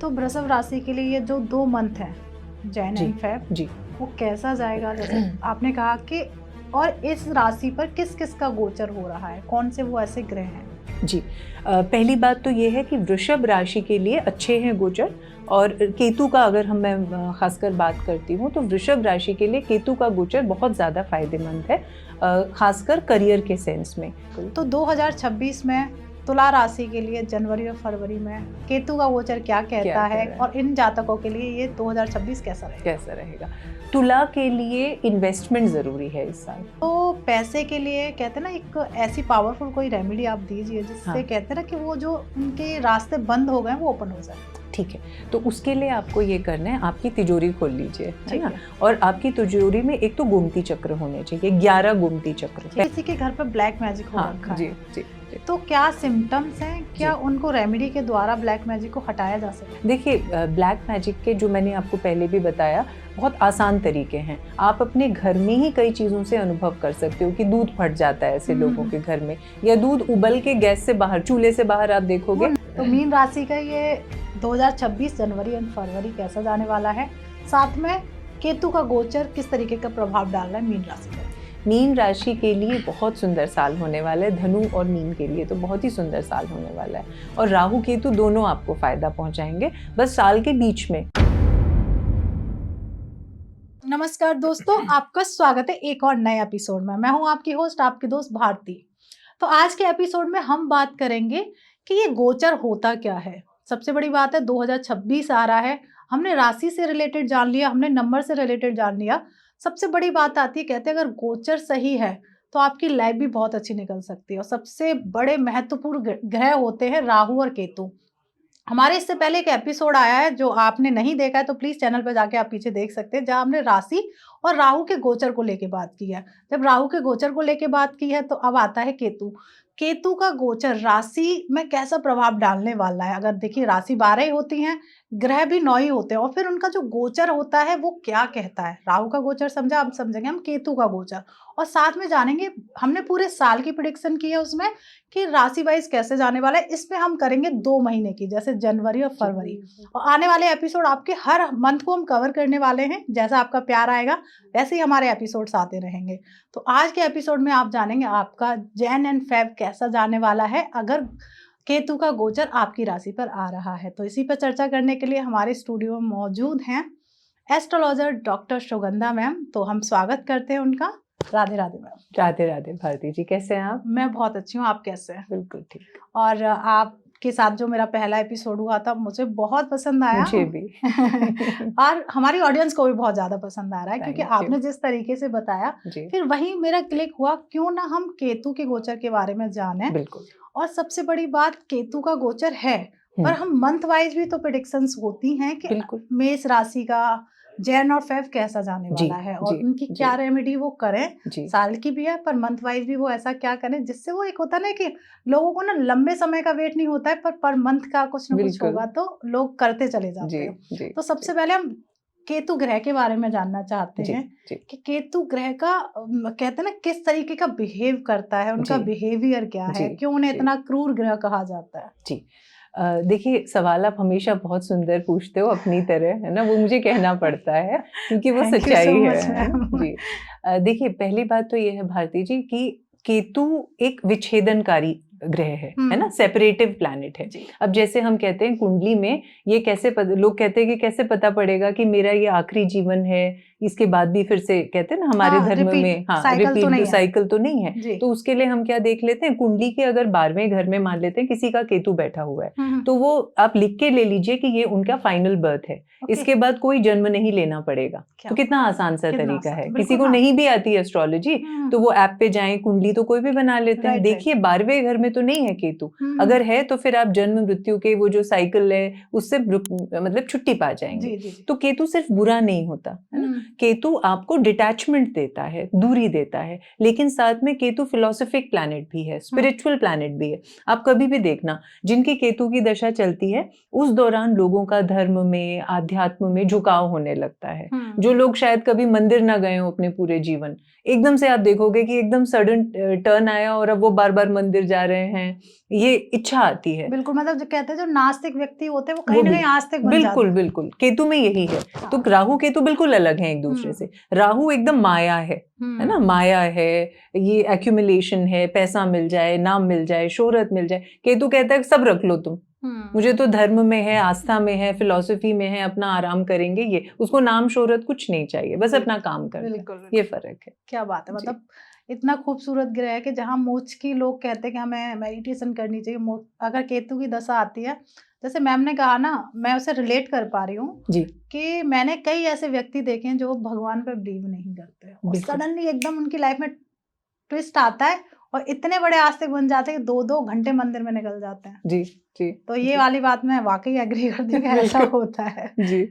तो वृषभ राशि के लिए ये जो 2 मंथ है, जैन जी एंड फेब, जी। वो कैसा जाएगा? जैसे आपने कहा कि और इस राशि पर किस किस का गोचर हो रहा है, कौन से वो ऐसे ग्रह हैं? जी पहली बात तो ये है कि वृषभ राशि के लिए अच्छे हैं गोचर। और केतु का अगर मैं खासकर बात करती हूँ तो वृषभ राशि के लिए केतु का गोचर बहुत ज़्यादा फायदेमंद है, खासकर करियर के सेंस में। तो 2026 में तुला राशि के लिए जनवरी और फरवरी में केतु का गोचर क्या कहता है, और इन जातकों के लिए ये 2026 कैसा रहेगा? तुला के लिए इन्वेस्टमेंट ज़रूरी है इस साल। तो पैसे के लिए कहते हैं ना, एक ऐसी पावरफुल कोई रेमेडी आप दीजिए जिससे हाँ। कहते हैं ना कि वो जो उनके रास्ते बंद हो गए वो ओपन हो जाए। ठीक है, तो उसके लिए आपको ये करना है, आपकी तिजोरी खोल लीजिए, है ना? है। और आपकी तिजोरी में एक तो गोमती चक्र होने चाहिए, 11 गोमती चक्र। किसी के घर पर ब्लैक मैजिक हो रखा है, जी जी। तो क्या सिम्टम्स हैं, क्या उनको रेमेडी के द्वारा ब्लैक मैजिक को हटाया जा सकता? देखिए, ब्लैक मैजिक के जो मैंने आपको पहले भी बताया, बहुत आसान तरीके हैं। आप अपने घर में ही कई चीज़ों से अनुभव कर सकते हो कि दूध फट जाता है ऐसे लोगों के घर में, या दूध उबल के गैस से बाहर, चूल्हे से बाहर आप देखोगे। तो मीन राशि का ये 2026 जनवरी और फरवरी कैसा जाने वाला है, साथ में केतु का गोचर किस तरीके का प्रभाव डाल रहा है मीन राशि पर? मीन राशि के लिए बहुत सुंदर साल होने वाला है, धनु और मीन के लिए तो बहुत ही सुंदर साल होने वाला है। और राहु केतु दोनों आपको फायदा पहुंचाएंगे, बस साल के बीच में। नमस्कार दोस्तों, आपका स्वागत है एक और नए एपिसोड में। मैं हूं आपकी होस्ट, आपकी दोस्त भारती। तो आज के एपिसोड में हम बात करेंगे कि ये गोचर होता क्या है। सबसे बड़ी बात है 2026 आ रहा है, हमने राशि से रिलेटेड जान लिया, हमने नंबर से रिलेटेड जान लिया। सबसे बड़ी बात आती है, कहते हैं अगर गोचर सही है तो आपकी लाइफ भी बहुत अच्छी निकल सकती है। और सबसे बड़े महत्वपूर्ण ग्रह होते हैं राहु और केतु। हमारे इससे पहले एक एपिसोड आया है, जो आपने नहीं देखा है तो प्लीज चैनल पर जाके आप पीछे देख सकते हैं, जहां हमने राशि और राहु के गोचर को लेके बात की है। जब राहु के गोचर को लेके बात की है तो अब आता है केतु। केतु का गोचर राशि में कैसा प्रभाव डालने वाला है? अगर देखिए, राशि 12 ही होती हैं, ग्रह भी 9 ही होते हैं, और फिर उनका जो गोचर होता है वो क्या कहता है। राहु का गोचर समझा, अब समझेंगे हम केतु का गोचर, और साथ में जानेंगे हमने पूरे साल की प्रेडिक्शन की है उसमें कि राशि वाइज कैसे जाने वाला है। इसमें हम करेंगे 2 महीने की, जैसे जनवरी और फरवरी। और आने वाले एपिसोड आपके हर मंथ को हम कवर करने वाले हैं। जैसा आपका प्यार आएगा वैसे ही हमारे एपिसोड्स आते रहेंगे। तो आज के एपिसोड में आप जानेंगे आपका जैन एंड फेब कैसा जाने वाला है अगर केतु का गोचर आपकी राशि पर आ रहा है। तो इसी पर चर्चा करने के लिए हमारे स्टूडियो में मौजूद हैं एस्ट्रोलॉजर डॉक्टर सुगंधा मैम। तो हम स्वागत करते हैं उनका। राधे राधे मैम। राधे राधे भारती जी, कैसे हैं आप? मैं बहुत अच्छी हूँ, आप कैसे हैं? बिल्कुल ठीक। और आपके साथ जो मेरा पहला एपिसोड हुआ था मुझे बहुत पसंद आया। मुझे भी। और हमारी ऑडियंस को भी बहुत ज्यादा पसंद आ रहा है, क्योंकि Thank you. आपने जिस तरीके से बताया जी फिर वही मेरा क्लिक हुआ, क्यों ना हम केतु के गोचर के बारे में जाने। बिल्कुल। और सबसे बड़ी बात, केतु का गोचर है पर हम मंथ वाइज भी तो प्रेडिक्शंस होती हैं कि बिल्कुल। मेष राशि का जैन और फेब कैसा जाने जी, वाला है, और जी, उनकी जी। क्या रेमेडी वो करें। जी साल की भी है पर मंथ वाइज भी वो ऐसा क्या करें जिससे वो एक होता है ना कि लोगों को ना लंबे समय का वेट नहीं होता है, पर मंथ का कुछ ना कुछ बिल्कुल। होगा तो लोग करते चले जाते जी हैं। जी। तो सबसे पहले हम केतु ग्रह के बारे में जानना चाहते जी, हैं जी। कि केतु ग्रह का कहते हैं ना किस तरीके का बिहेव करता है, उनका जी, बिहेवियर क्या है, जी, क्यों उन्हें जी। इतना क्रूर ग्रह कहा जाता है? जी देखिए, सवाल आप हमेशा बहुत सुंदर पूछते हो अपनी तरह, है ना? वो मुझे कहना पड़ता है क्योंकि वो Thank you सच्चाई so है, much, है ना? ma'am. जी देखिए, पहली बात तो ये है भारती जी कि केतु एक विच्छेदनकारी ग्रह है ना? सेपरेटिव प्लैनेट है। जी। अब जैसे हम कहते हैं कुंडली में ये कैसे लोग कहते हैं कि कैसे पता पड़ेगा कि मेरा ये आखिरी जीवन है, इसके बाद भी फिर से कहते हैं ना हमारे धर्म में रिपीट साइकिल तो नहीं है। तो उसके लिए हम क्या देख लेते हैं, कुंडली के अगर 12वें घर में मान लेते हैं किसी का केतु बैठा हुआ है, तो वो आप लिख के ले लीजिए कि ये उनका फाइनल बर्थ है। इसके बाद कोई जन्म नहीं लेना पड़ेगा। तो कितना आसान सा तरीका है। किसी को नहीं भी आती एस्ट्रोलॉजी तो वो ऐप पे जाएं, कुंडली तो कोई भी बना लेते हैं। देखिए 12वें घर में तो नहीं है केतु, अगर है तो फिर आप जन्म मृत्यु के वो जो साइकिल है उससे मतलब छुट्टी पा जाएंगे। तो केतु सिर्फ बुरा नहीं होता है ना, केतु आपको डिटैचमेंट देता है, दूरी देता है, लेकिन साथ में केतु फिलोसफिक प्लैनेट भी है, स्पिरिचुअल प्लैनेट भी है। आप कभी भी देखना जिनकी केतु की दशा चलती है उस दौरान लोगों का धर्म में, आध्यात्म में झुकाव होने लगता है। जो लोग शायद कभी मंदिर ना गए हो अपने पूरे जीवन, एकदम से आप देखोगे कि एकदम सडन टर्न आया और अब वो बार बार मंदिर जा रहे रहे हैं, ये इच्छा आती है। बिल्कुल, मतलब जो कहते हैं जो नास्तिक व्यक्ति होते हैं वो कहीं ना कहीं आस्तिक बन जाते हैं। बिल्कुल बिल्कुल, केतु में यही है। तो राहु केतु बिल्कुल अलग है एक दूसरे से। राहु एकदम माया है ना, माया है, ये एक्यूमुलेशन है, पैसा मिल जाए, नाम मिल जाए, शोहरत मिल जाए। केतु कहता है सब रख लो तुम, मुझे तो धर्म में है, आस्था में है, फिलॉसफी में है, अपना आराम करेंगे। ये उसको नाम शोहरत कुछ नहीं चाहिए, बस अपना काम करना। ये फर्क है। क्या बात है, मतलब इतना खूबसूरत ग्रह है कि जहाँ मोक्ष की लोग कहते हैं कि हमें मेडिटेशन करनी चाहिए, अगर केतु की दशा आती है, जैसे मैम ने कहा ना, मैं उसे रिलेट कर पा रही हूँ जी कि मैंने कई ऐसे व्यक्ति देखे हैं जो भगवान पे बिलीव नहीं करते और सडनली एकदम उनकी लाइफ में ट्विस्ट आता है और इतने बड़े आस्तिक बन जाते हैं कि 2-2 घंटे मंदिर में निकल जाते हैं। जी जी, तो ये वाली बात मैं वाकई एग्री करती हूँ कि ऐसा होता है जी।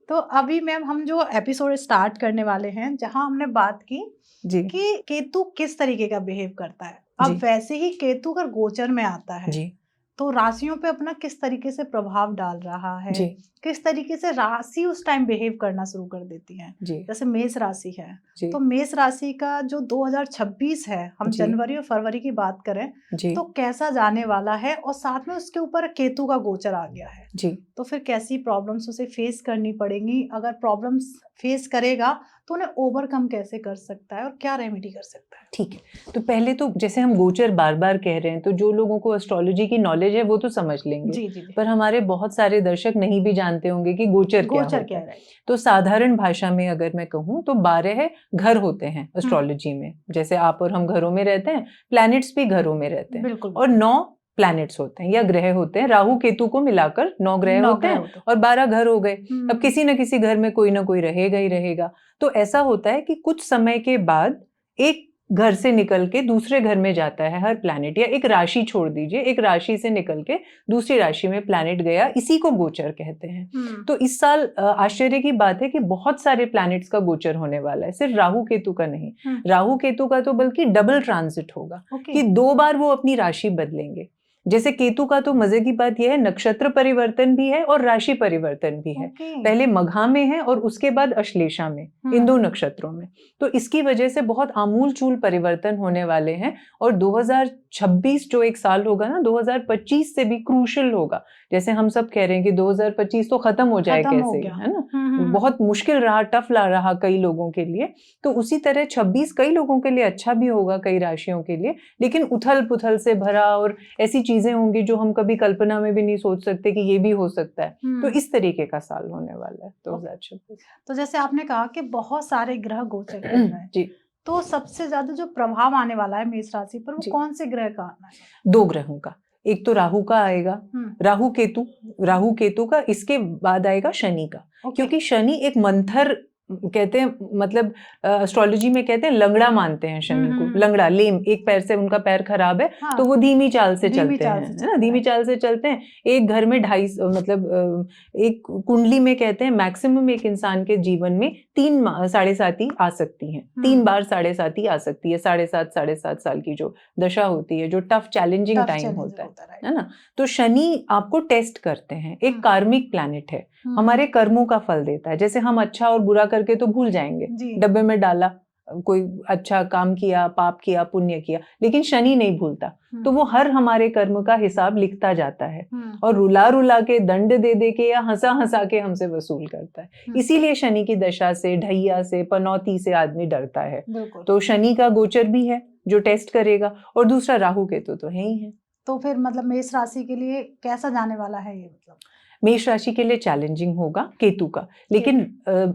तो अभी मैम हम जो एपिसोड स्टार्ट करने वाले हैं, जहां हमने बात की जी कि केतु किस तरीके का बिहेव करता है, अब वैसे ही केतु अगर गोचर में आता है जी तो राशियों पे अपना किस तरीके से प्रभाव डाल रहा है, जी किस तरीके से राशि उस टाइम बिहेव करना शुरू कर देती है। जैसे मेष राशि है तो मेष राशि का जो 2026 है, हम जनवरी और फरवरी की बात करें तो कैसा जाने वाला है, और साथ में उसके ऊपर केतु का गोचर आ गया है जी। तो फिर कैसी प्रॉब्लम्स उसे फेस करनी पड़ेंगी, अगर प्रॉब्लम्स फेस करेगा तो उन्हें ओवरकम कैसे कर सकता है और क्या रेमेडी कर सकता है। ठीक है, तो पहले तो जैसे हम गोचर बार बार कह रहे हैं तो जो लोगों को एस्ट्रोलॉजी की नॉलेज है वो तो समझ लेंगे। जी। पर हमारे बहुत सारे दर्शक नहीं भी जानते होंगे कि गोचर क्या है। तो साधारण भाषा में अगर मैं कहूँ तो 12 घर होते हैं एस्ट्रोलॉजी में। जैसे आप और हम घरों में रहते हैं, प्लैनेट्स भी घरों में रहते हैं, और 9 प्लैनेट्स होते हैं या ग्रह होते हैं। राहु केतु को मिलाकर 9 ग्रह होते हैं और 12 घर हो गए। अब किसी न किसी घर में कोई ना कोई रहेगा ही रहेगा। तो ऐसा होता है कि कुछ समय के बाद एक घर से निकल के दूसरे घर में जाता है हर प्लैनेट, या एक राशि छोड़ दीजिए, एक राशि से निकल के दूसरी राशि में प्लैनेट गया, इसी को गोचर कहते हैं। तो इस साल आश्चर्य की बात है कि बहुत सारे प्लैनेट्स का गोचर होने वाला है, सिर्फ राहु केतु का नहीं। राहु केतु का तो बल्कि डबल ट्रांजिट होगा कि 2 बार वो अपनी राशि बदलेंगे। जैसे केतु का तो मजे की बात यह है, नक्षत्र परिवर्तन भी है और राशि परिवर्तन भी है। पहले मघा में है और उसके बाद अश्लेषा में, इन 2 नक्षत्रों में। तो इसकी वजह से बहुत आमूल चूल परिवर्तन होने वाले हैं। और 2026 जो एक साल होगा ना, 2025 से भी क्रूशल होगा। जैसे हम सब कह रहे हैं कि 2025 तो खत्म हो जाए कैसे, है ना, बहुत मुश्किल रहा, टफ रहा कई लोगों के लिए। तो उसी तरह 26 कई लोगों के लिए अच्छा भी होगा, कई राशियों के लिए, लेकिन उथल पुथल से भरा और ऐसी चीजें होंगी जो हम कभी कल्पना में भी नहीं सोच सकते कि ये भी हो सकता है। तो इस तरीके का साल होने वाला है 2026। तो जैसे आपने कहा कि बहुत सारे ग्रह गोचर कर रहे हैं जी, तो सबसे ज्यादा जो प्रभाव आने वाला है मेष राशि पर, वो कौन से ग्रह का आना है? 2 ग्रहों का। एक तो राहु का आएगा, राहु केतु का, इसके बाद आएगा शनि का। क्योंकि शनि एक मंथर कहते हैं, मतलब एस्ट्रोलॉजी में कहते हैं लंगड़ा मानते हैं शनि को, लंगड़ा, लेम, एक पैर से उनका पैर खराब है तो वो धीमी चाल से चलते हैं, है ना, धीमी चाल से चलते हैं। एक घर में 2.5 मतलब एक कुंडली में कहते हैं मैक्सिमम एक इंसान के जीवन में 3 साढ़े 7 आ सकती हैं, 3 बार 7.5 आ सकती है। 7.5 साल की जो दशा होती है, जो टफ चैलेंजिंग टाइम होता है ना। तो शनि आपको टेस्ट करते हैं, एक कार्मिक प्लैनेट है, हमारे कर्मों का फल देता है। जैसे हम अच्छा और बुरा करके तो भूल जाएंगे, डब्बे में डाला, कोई अच्छा काम किया, पाप किया, पुण्य किया, लेकिन शनि नहीं भूलता। तो वो हर हमारे कर्म का हिसाब लिखता जाता है और रुला रुला के, दंड दे दे के या हंसा हंसा के हमसे वसूल करता है। इसीलिए शनि की दशा से, ढैया से, पनौती से आदमी डरता है। तो शनि का गोचर भी है जो टेस्ट करेगा, और दूसरा राहु केतु तो है ही है। तो फिर मतलब मेष राशि के लिए कैसा जाने वाला है ये? मतलब मेष राशि के लिए चैलेंजिंग होगा केतु का, लेकिन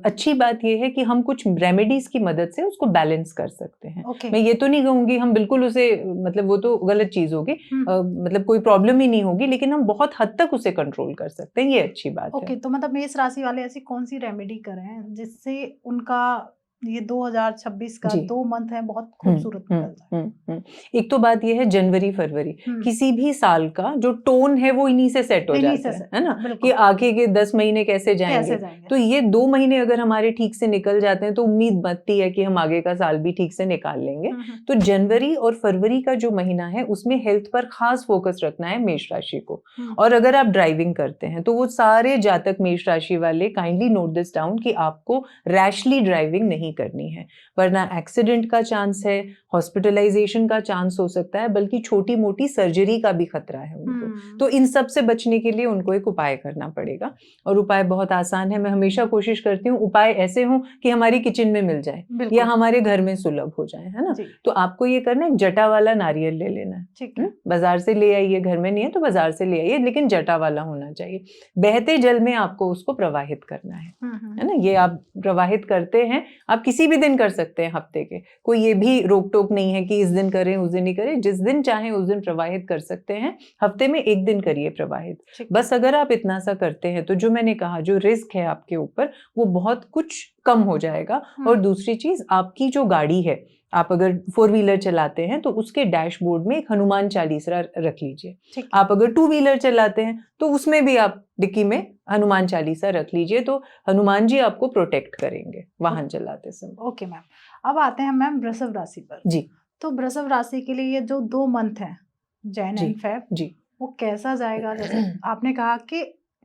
अच्छी बात यह है कि हम कुछ रेमेडीज की मदद से उसको बैलेंस कर सकते हैं। मैं ये तो नहीं कहूंगी हम बिल्कुल उसे, मतलब वो तो गलत चीज होगी, मतलब कोई प्रॉब्लम ही नहीं होगी, लेकिन हम बहुत हद तक उसे कंट्रोल कर सकते हैं, ये अच्छी बात है। तो मतलब मेष राशि वाले ऐसी कौन सी रेमेडी करें जिससे उनका ये 2026 का 2 मंथ है बहुत खूबसूरत निकल जाए? एक तो बात ये है, जनवरी फरवरी किसी भी साल का जो टोन है वो इन्हीं से सेट हो जाता है ना, कि आगे के 10 महीने कैसे जाएंगे। तो ये 2 महीने अगर हमारे ठीक से निकल जाते हैं तो उम्मीद बनती है कि हम आगे का साल भी ठीक से निकाल लेंगे। तो जनवरी और फरवरी का जो महीना है उसमें हेल्थ पर खास फोकस रखना है मेष राशि को। और अगर आप ड्राइविंग करते हैं तो वो सारे जातक मेष राशि वाले काइंडली नोट दिस डाउन कि आपको रैशली ड्राइविंग नहीं नहीं करनी है, वरना एक्सीडेंट का चांस है, हॉस्पिटलाइजेशन का चांस हो सकता है, बल्कि छोटी मोटी सर्जरी का भी खतरा है उनको। तो इन सब से बचने के लिए उनको एक उपाय करना पड़ेगा, और उपाय बहुत आसान है। मैं हमेशा कोशिश करती हूँ उपाय ऐसे हों कि हमारी किचन में मिल जाए या हमारे घर में सुलभ हो जाए, है ना। तो आपको ये करना है, जटा वाला नारियल ले लेना है, ठीक है। बाजार से ले आइए, घर में नहीं है तो बाजार से ले आइए, लेकिन जटा वाला होना चाहिए। बहते जल में आपको उसको प्रवाहित करना है ना। ये आप प्रवाहित करते हैं, आप किसी भी दिन कर सकते हैं हफ्ते के, कोई ये भी रोक टोक नहीं है कि इस दिन करें उस दिन नहीं करें, जिस दिन चाहें उस दिन प्रवाहित कर सकते हैं। हफ्ते में एक दिन करिए प्रवाहित, बस अगर आप इतना सा करते हैं तो जो मैंने कहा जो रिस्क है आपके ऊपर वो बहुत कुछ कम हो जाएगा। और दूसरी चीज, आपकी जो गाड़ी है, आप अगर 4 व्हीलर चलाते हैं तो उसके डैशबोर्ड में एक हनुमान चालीसा रख लीजिए। आप अगर 2 व्हीलर चलाते हैं तो उसमें भी आप डिक्की में हनुमान चालीसा रख लीजिए, तो हनुमान जी आपको प्रोटेक्ट करेंगे वाहन चलाते समय। ओके मैम, अब आते हैं मैम वृषभ राशि पर। जी, तो वृषभ राशि के लिए ये जो 2 मंथ है, जैन एंड फेब, जी, वो कैसा जाएगा? जैसे आपने कहा कि,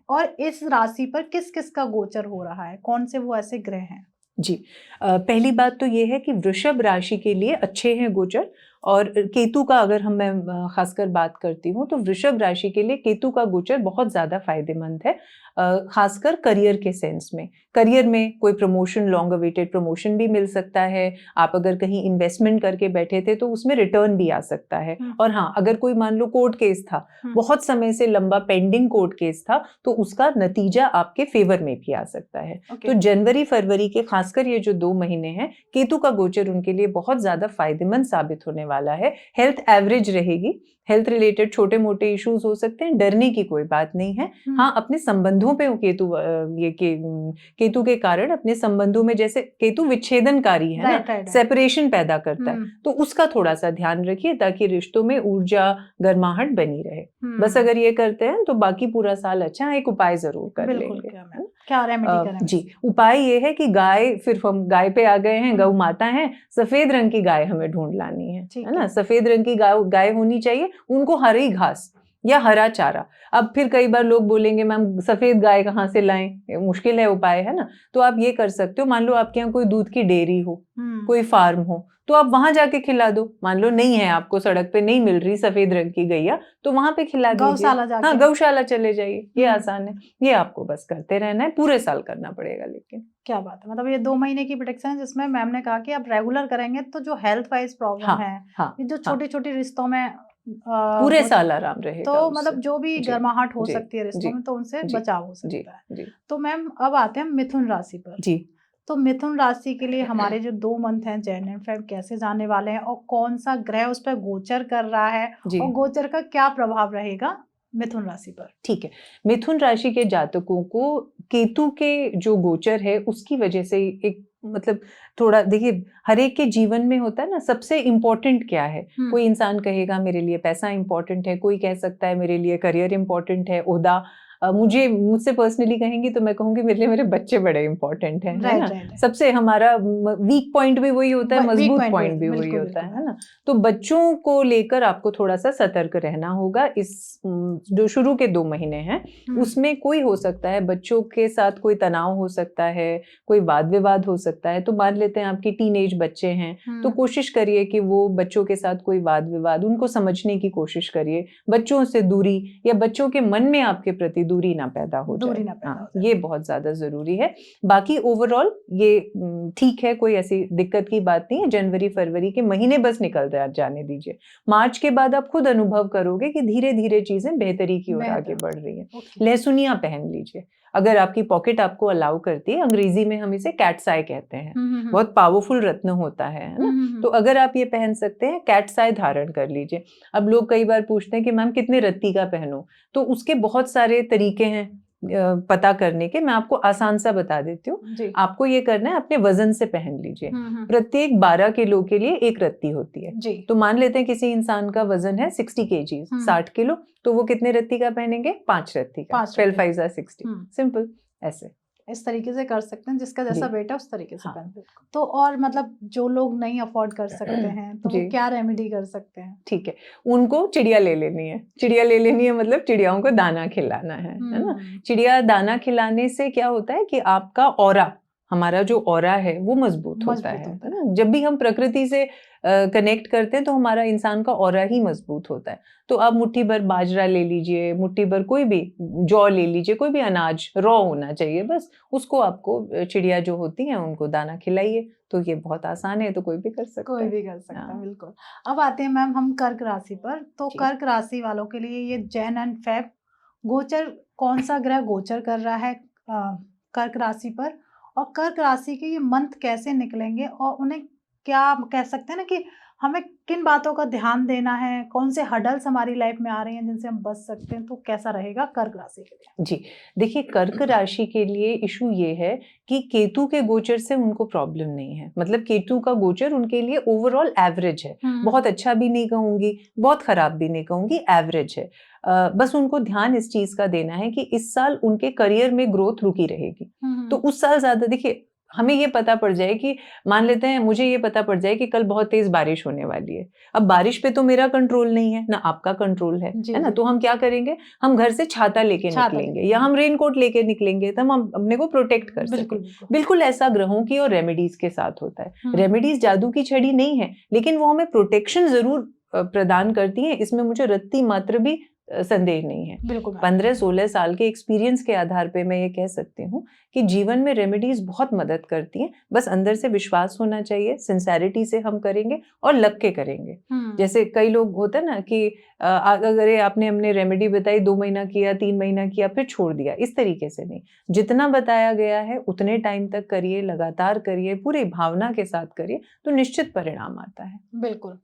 और इस राशि पर किस किस का गोचर हो रहा है, कौन से वो ऐसे ग्रह हैं? जी, पहली बात तो ये है कि वृषभ राशि के लिए अच्छे हैं गोचर, और केतु का अगर मैं खासकर बात करती हूँ तो वृषभ राशि के लिए केतु का गोचर बहुत ज़्यादा फायदेमंद है, खासकर करियर के सेंस में। करियर में कोई प्रमोशन, लॉन्ग अवेटेड प्रमोशन भी मिल सकता है। आप अगर कहीं इन्वेस्टमेंट करके बैठे थे तो उसमें रिटर्न भी आ सकता है। और हाँ, अगर कोई मान लो कोर्ट केस था, बहुत समय से लंबा पेंडिंग कोर्ट केस था, तो उसका नतीजा आपके फेवर में भी आ सकता है। तो जनवरी फरवरी के खासकर ये जो 2 महीने हैं, केतु का गोचर उनके लिए बहुत ज्यादा फायदेमंद साबित होने वाला है। हेल्थ एवरेज रहेगी, हेल्थ रिलेटेड छोटे मोटे इश्यूज हो सकते हैं, डरने की कोई बात नहीं है। हाँ, अपने संबंधों पे केतु के कारण अपने संबंधों में, जैसे केतु विच्छेदनकारी है ना, सेपरेशन पैदा करता है, तो उसका थोड़ा सा ध्यान रखिए ताकि रिश्तों में ऊर्जा, गर्माहट बनी रहे। बस अगर ये करते हैं तो बाकी पूरा साल अच्छा। एक उपाय जरूर कर लेंगे। क्या रेमेडी करें? जी, उपाय ये है कि गाय, फिर हम गाय पे आ गए हैं, गौ माता है, सफेद रंग की गाय हमें ढूंढ लानी है ना। सफेद रंग की गाय होनी चाहिए, उनको हरी घास या हरा चारा। अब फिर कई बार लोग बोलेंगे मैम सफेद गाय कहाँ से लाएं, मुश्किल है उपाय, है ना। तो आप ये कर सकते हो, मान लो आपके यहाँ कोई दूध की डेयरी हो, कोई फार्म हो, तो आप वहां जाके खिला दो। मान लो नहीं है, आपको सड़क पे नहीं मिल रही सफेद रंग की गैया, तो वहां पे खिला दीजिए। गौशाला जाके, हाँ, गौशाला चले जाइए, ये आसान है। ये आपको बस करते रहना है, पूरे साल करना पड़ेगा। लेकिन क्या बात है, मतलब ये 2 महीने की प्रोटेक्शन है, जिसमें मैम ने कहा कि आप रेगुलर करेंगे तो जो हेल्थ वाइज प्रॉब्लम है, ये जो छोटी छोटी रिश्तों में पूरे साल आराम रहेगा। तो मतलब जो भी गर्माहट हो सकती है रिश्तों में, तो उनसे बचाव हो सकता है। तो मैम अब आते हैं मिथुन राशि पर। जी, तो मिथुन राशि के लिए हमारे जो 2 मंथ हैं जैन एंड फेब कैसे जाने वाले हैं, और कौन सा ग्रह उस पर गोचर कर रहा है, और गोचर का क्या प्रभाव रहेगा मिथुन राशि पर? ठीक है, मिथुन राशि के जातकों को केतु के जो गोचर है उसकी वजह से एक मतलब थोड़ा, देखिए हर एक के जीवन में होता है ना, सबसे इम्पोर्टेंट क्या है। कोई इंसान कहेगा मेरे लिए पैसा इम्पोर्टेंट है, कोई कह सकता है मेरे लिए करियर इम्पोर्टेंट है, ओहदा। मुझसे पर्सनली कहेंगी तो मैं कहूंगी मेरे लिए मेरे बच्चे बड़े इंपॉर्टेंट हैं, है ना। सबसे हमारा वीक पॉइंट भी वही होता है, मजबूत पॉइंट भी वही होता है ना। तो बच्चों को लेकर आपको थोड़ा सा सतर्क रहना होगा। इस जो शुरू के 2 महीने हैं उसमें कोई हो सकता है बच्चों के साथ कोई तनाव हो सकता है, कोई वाद विवाद हो सकता है। तो मान लेते हैं आपकी टीनेज बच्चे हैं, तो कोशिश करिए कि वो बच्चों के साथ कोई वाद विवाद, उनको समझने की कोशिश करिए, बच्चों से दूरी या बच्चों के मन में आपके प्रति दूरी ना पैदा हो जाए। हाँ, ये बहुत ज्यादा जरूरी है। बाकी ओवरऑल ये ठीक है, कोई ऐसी दिक्कत की बात नहीं है। जनवरी फरवरी के महीने बस निकल जाने दीजिए। मार्च के बाद आप खुद अनुभव करोगे कि धीरे धीरे चीजें बेहतरी की ओर आगे बढ़ रही है। लहसुनिया पहन लीजिए अगर आपकी पॉकेट आपको अलाउ करती है। अंग्रेजी में हम इसे कैट्स आई कहते हैं, बहुत पावरफुल रत्न होता है ना। तो अगर आप ये पहन सकते हैं, कैट्स आई धारण कर लीजिए। अब लोग कई बार पूछते हैं कि मैम कितने रत्ती का पहनूं, तो उसके बहुत सारे तरीके हैं पता करने के। मैं आपको आसान सा बता देती हूँ। आपको ये करना है, अपने वजन से पहन लीजिए। प्रत्येक 12 किलो के लिए 1 रत्ती होती है। तो मान लेते हैं किसी इंसान का वजन है 60 kg, 60 किलो, तो वो कितने रत्ती का पहनेंगे? 5 रत्ती का। 12 5 60, सिंपल। ऐसे इस तरीके से कर सकते हैं, जिसका जैसा वेट है उस तरीके से पहन। तो और मतलब जो लोग नहीं अफोर्ड कर सकते हैं तो वो क्या रेमेडी कर सकते हैं? ठीक है, उनको चिड़िया ले लेनी है। चिड़िया ले लेनी है मतलब चिड़ियाओं को दाना खिलाना है ना। चिड़िया दाना खिलाने से क्या होता है कि आपका ऑरा, हमारा जो ऑरा है वो मजबूत होता है ना। जब भी हम प्रकृति से कनेक्ट करते हैं तो हमारा इंसान का ऑरा ही मजबूत होता है। तो आप मुट्ठी भर बाजरा ले लीजिए, मुट्ठी भर कोई भी जौ ले लीजिए, कोई भी अनाज रॉ होना चाहिए, बस उसको आपको चिड़िया जो होती हैं उनको दाना खिलाइए। तो ये बहुत आसान है, तो कोई भी कर सकता है। बिल्कुल। अब आते हैं मैम हम कर्क राशि पर। तो कर्क राशि वालों के लिए ये जैन एंड फेब गोचर, कौन सा ग्रह गोचर कर रहा है कर्क राशि पर, और कर्क राशि के ये मंथ कैसे निकलेंगे, और उन्हें क्या कह सकते हैं ना कि हमें किन बातों का ध्यान देना है, कौन से हडल्स हमारी लाइफ में आ रही हैं जिनसे हम बच सकते हैं, तो कैसा रहेगा कर्क राशि के लिए? जी देखिए, कर्क राशि के लिए इशू ये है कि केतु के गोचर से उनको प्रॉब्लम नहीं है। मतलब केतु का गोचर उनके लिए ओवरऑल एवरेज है, बहुत अच्छा भी नहीं कहूंगी, बहुत खराब भी नहीं कहूंगी, एवरेज है। बस उनको ध्यान इस चीज का देना है कि इस साल उनके करियर में ग्रोथ रुकी रहेगी। तो उस साल ज्यादा, देखिए हमें ये पता पड़ जाए कि, मान लेते हैं मुझे ये पता पड़ जाए कि कल बहुत तेज बारिश होने वाली है। अब बारिश पे तो मेरा कंट्रोल नहीं है, ना आपका कंट्रोल है ना। तो हम क्या करेंगे, हम घर से छाता लेके निकलेंगे या हम रेनकोट लेके निकलेंगे, तो हम अपने को प्रोटेक्ट कर सकें। बिल्कुल ऐसा ग्रहों की और रेमेडीज के साथ होता है। रेमेडीज जादू की छड़ी नहीं है, लेकिन वो हमें प्रोटेक्शन जरूर प्रदान करती है, इसमें मुझे रत्ती मात्र भी संदेह नहीं है। 15-16 साल के एक्सपीरियंस के आधार पे मैं ये कह सकती हूँ कि जीवन में रेमेडीज बहुत मदद करती हैं। बस अंदर से विश्वास होना चाहिए, सिंसेरिटी से हम करेंगे और लग के करेंगे। जैसे कई लोग होते हैं ना कि अगर आपने हमने रेमेडी बताई, 2 महीना किया, 3 महीना किया, फिर छोड़ दिया, इस तरीके से नहीं। जितना बताया गया है उतने टाइम तक करिए, लगातार करिए, पूरी भावना के साथ करिए, तो निश्चित परिणाम आता है। बिल्कुल।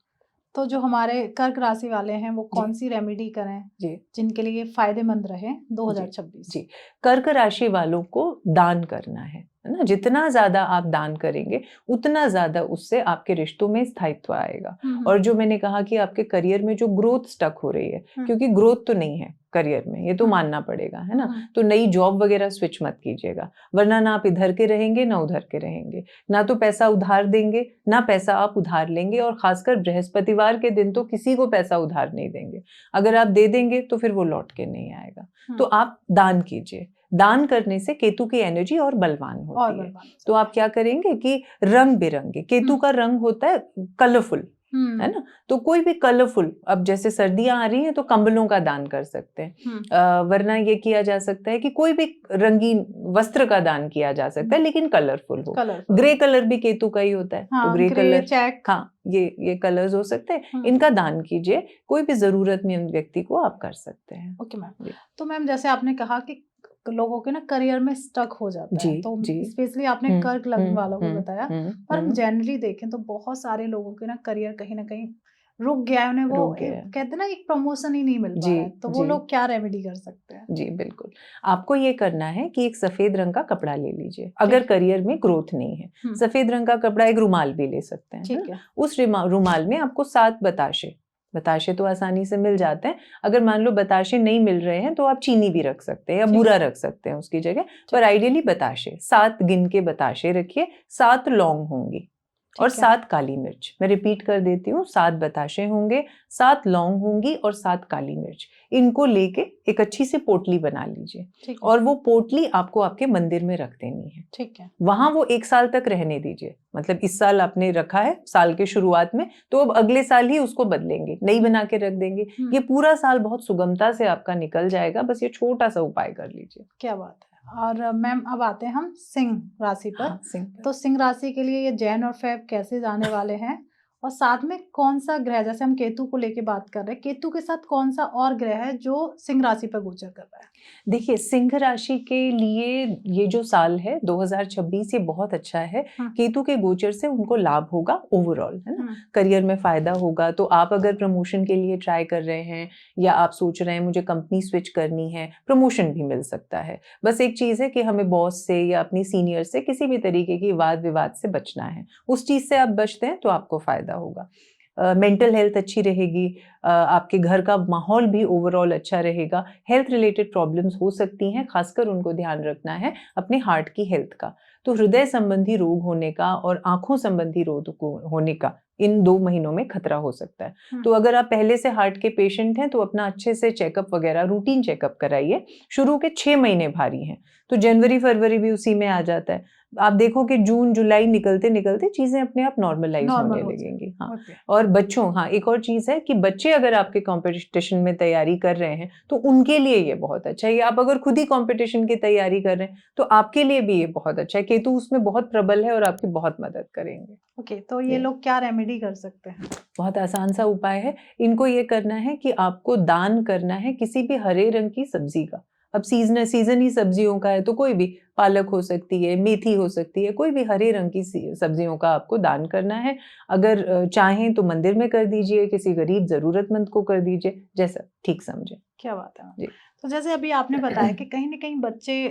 तो जो हमारे कर्क राशि वाले हैं वो कौन सी रेमेडी करें जिनके लिए फायदेमंद रहे 2026? जी, कर्क राशि वालों को दान करना है ना। जितना ज्यादा आप दान करेंगे उतना ज्यादा उससे आपके रिश्तों में स्थायित्व आएगा। और जो मैंने कहा कि आपके करियर में जो ग्रोथ स्टक हो रही है, क्योंकि ग्रोथ तो नहीं है करियर में, ये तो मानना पड़ेगा, है ना। तो नई जॉब वगैरह स्विच मत कीजिएगा, वरना ना आप इधर के रहेंगे ना उधर के रहेंगे, ना तो पैसा उधार देंगे ना पैसा आप उधार लेंगे। और खासकर बृहस्पतिवार के दिन तो किसी को पैसा उधार नहीं देंगे। अगर आप दे देंगे तो फिर वो लौट के नहीं आएगा। तो आप दान कीजिए। दान करने से केतु की एनर्जी और बलवान होती है। तो आप क्या करेंगे कि रंग बिरंगे, केतु का रंग होता है कलरफुल, है ना। तो कोई भी कलरफुल, अब जैसे सर्दियां आ रही हैं तो कंबलों का दान कर सकते हैं, वरना ये किया जा सकता है कि कोई भी रंगीन वस्त्र का दान किया जा सकता है, लेकिन कलरफुल हो। ग्रे कलर भी केतु का ही होता है, तो ग्रे कलर, हाँ, ये कलर्स हो सकते हैं, इनका दान कीजिए। कोई भी जरूरतमंद व्यक्ति को आप कर सकते हैं। Okay ma'am. तो मैम जैसे आपने कहा कि लोगों के ना करियर में स्टक हो जाता है, तो स्पेशली आपने कर्क लग्न वालों को बताया, पर हम जनरली देखें तो बहुत सारे लोगों के ना करियर कहीं ना कहीं रुक गया है, उन्हें वो कहते हैं ना एक प्रमोशन ही नहीं मिल पा रहा है, तो वो लोग क्या रेमेडी कर सकते हैं? जी बिल्कुल, आपको ये करना है कि एक सफेद रंग का कपड़ा ले लीजिए। अगर करियर में ग्रोथ नहीं है, सफेद रंग का कपड़ा, एक रुमाल भी ले सकते हैं। ठीक है। उस रुमाल में आपको 7 बताशे तो आसानी से मिल जाते हैं। अगर मान लो बताशे नहीं मिल रहे हैं तो आप चीनी भी रख सकते हैं या बूरा रख सकते हैं उसकी जगह, पर आइडियली बताशे 7 गिन के बताशे रखिए। 7 लौंग होंगी और 7 काली मिर्च। मैं रिपीट कर देती हूँ, 7 बताशे होंगे, 7 लौंग होंगी और 7 काली मिर्च। इनको लेके एक अच्छी सी पोटली बना लीजिए और वो पोटली आपको आपके मंदिर में रख देनी है। ठीक है। वहां वो 1 साल तक रहने दीजिए। मतलब इस साल आपने रखा है साल के शुरुआत में, तो अब अगले साल ही उसको बदलेंगे, नई बना के रख देंगे। ये पूरा साल बहुत सुगमता से आपका निकल जाएगा। बस ये छोटा सा उपाय कर लीजिए। क्या बात है। और मैम अब आते हैं हम सिंह राशि पर। तो सिंह राशि के लिए ये जैन और फेब कैसे जाने वाले हैं, और साथ में कौन सा ग्रह, जैसे हम केतु को लेके बात कर रहे हैं, केतु के साथ कौन सा और ग्रह है जो सिंह राशि पर गोचर कर रहा है? देखिए, सिंह राशि के लिए ये जो साल है 2026, ये बहुत अच्छा है। केतु के गोचर से उनको लाभ होगा ओवरऑल, है ना। करियर में फायदा होगा। तो आप अगर प्रमोशन के लिए ट्राई कर रहे हैं या आप सोच रहे हैं मुझे कंपनी स्विच करनी है, प्रमोशन भी मिल सकता है। बस एक चीज है कि हमें बॉस से या अपनी सीनियर से किसी भी तरीके की वाद विवाद से बचना है। उस चीज से आप बचते हैं तो आपको फायदा होगा। मेंटल हेल्थ अच्छी रहेगी, आपके घर का माहौल भी ओवरऑल अच्छा रहेगा। हेल्थ रिलेटेड प्रॉब्लम्स हो सकती हैं, खासकर उनको ध्यान रखना है अपने हार्ट की हेल्थ का। तो हृदय संबंधी रोग होने का और आंखों संबंधी रोग होने का इन 2 महीनों में खतरा हो सकता है। तो अगर आप पहले से हार्ट के पेशेंट हैं तो अपना अच्छे से चेकअप वगैरह रूटीन चेकअप कराइए। शुरू के 6 महीने भारी हैं तो जनवरी फरवरी भी उसी में आ जाता है। आप देखो कि जून जुलाई निकलते निकलते चीजें अपने आप नॉर्मलाइज होने लगेंगी। हाँ, और बच्चों, हाँ, एक और चीज है कि बच्चे अगर आपके कंपटीशन में तैयारी कर रहे हैं तो उनके लिए ये बहुत अच्छा है। आप अगर खुद ही कंपटीशन की तैयारी कर रहे हैं तो आपके लिए भी ये बहुत अच्छा है। केतु उसमें बहुत प्रबल है और आपकी बहुत मदद करेंगे। ओके, तो ये लोग क्या रेमेडी कर सकते हैं? बहुत आसान सा उपाय है। इनको ये करना है कि आपको दान करना है किसी भी हरे रंग की सब्जी का। अब सीजन ही सब्जियों का है तो कोई भी, पालक हो सकती है, मेथी हो सकती है, कोई भी हरे रंग की सब्जियों का आपको दान करना है। अगर चाहें तो मंदिर में कर दीजिए, किसी गरीब जरूरतमंद को कर दीजिए, जैसा ठीक समझे। क्या बात है जी। तो जैसे अभी आपने बताया कि कहीं ना कहीं बच्चे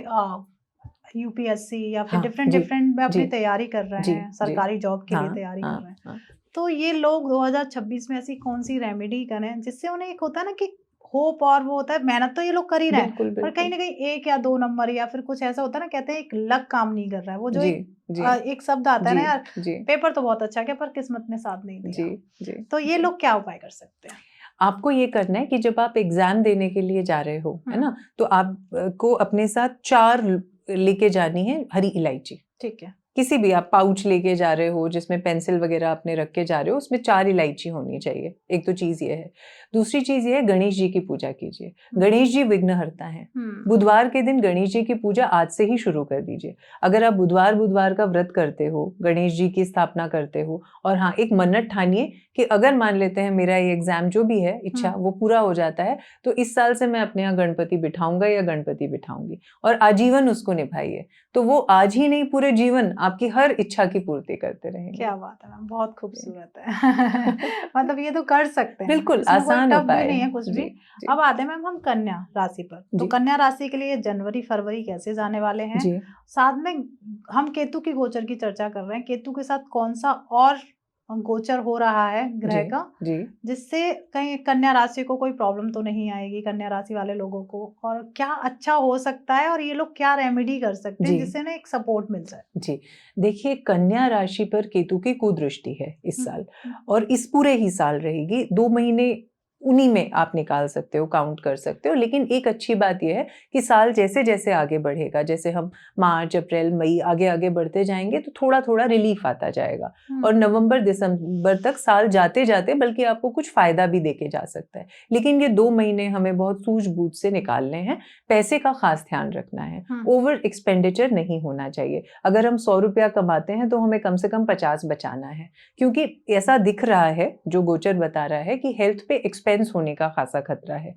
यूपीएससी या फिर डिफरेंट में अपनी तैयारी कर रहे हैं, सरकारी जॉब के लिए तैयारी कर रहे हैं, तो ये लोग 2026 में ऐसी कौन सी रेमेडी करें जिससे उन्हें एक होता है ना कि होप, और वो होता है मेहनत तो ये लोग कर ही रहे हैं पर कहीं ना कहीं 1 या 2 नंबर या फिर कुछ ऐसा होता है ना, कहते हैं एक लक काम नहीं कर रहा है, वो जो एक शब्द आता है ना यार, पेपर तो बहुत अच्छा गया पर किस्मत ने साथ नहीं दिया। तो ये लोग क्या उपाय कर सकते हैं? आपको ये करना है कि जब आप एग्जाम देने के लिए जा रहे हो, है ना, तो आपको अपने साथ 4 लेके जानी है हरी इलायची। ठीक है। किसी भी आप पाउच लेके जा रहे हो जिसमें पेंसिल वगैरह आपने रख के जा रहे हो, उसमें 4 इलायची होनी चाहिए। एक तो चीज ये है। दूसरी चीज ये है, गणेश जी की पूजा कीजिए। गणेश जी विघ्नहर्ता हैं। बुधवार के दिन गणेश जी की पूजा आज से ही शुरू कर दीजिए। अगर आप बुधवार का व्रत करते हो, गणेश जी की स्थापना करते हो, और हाँ, एक मन्नत ठानिए कि अगर मान लेते हैं मेरा ये एग्जाम जो भी है इच्छा वो पूरा हो जाता है तो इस साल से मैं अपने यहाँ गणपति बिठाऊंगा या गणपति बिठाऊंगी, और आजीवन उसको निभाइए। तो वो आज ही नहीं, पूरे जीवन आपकी हर इच्छा की पूर्ति करते रहेंगे। क्या बात है मैम, बहुत खूबसूरत है। मतलब ये तो कर सकते हैं, बिल्कुल आसान उपाय नहीं है कुछ भी। अब आते हैं मैम हम कन्या राशि पर। तो कन्या राशि के लिए जनवरी फरवरी कैसे जाने वाले हैं? साथ में हम केतु की गोचर की चर्चा कर रहे हैं, केतु के साथ कौन सा और गोचर हो रहा है ग्रह का जिससे कहीं कन्या राशि को कोई प्रॉब्लम तो नहीं आएगी, कन्या राशि वाले लोगों को, और क्या अच्छा हो सकता है और ये लोग क्या रेमेडी कर सकते हैं जिससे ना एक सपोर्ट मिल जाए? जी, देखिए, कन्या राशि पर केतु की कुदृष्टि है इस साल, और इस पूरे ही साल रहेगी। 2 महीने उन्हीं में आप निकाल सकते हो, काउंट कर सकते हो। लेकिन एक अच्छी बात यह है कि साल जैसे जैसे आगे बढ़ेगा, जैसे हम मार्च अप्रैल मई आगे आगे बढ़ते जाएंगे तो थोड़ा थोड़ा रिलीफ आता जाएगा, और नवंबर दिसंबर तक साल जाते जाते बल्कि आपको कुछ फायदा भी देके जा सकता है। लेकिन ये 2 महीने हमें बहुत सूझबूझ से निकालने हैं। पैसे का खास ध्यान रखना है, ओवर एक्सपेंडिचर नहीं होना चाहिए। अगर हम 100 रुपया कमाते हैं तो हमें कम से कम 50 बचाना है, क्योंकि ऐसा दिख रहा है, जो गोचर बता रहा है कि हेल्थ पे एक्सपेंस होने का खासा खतरा है।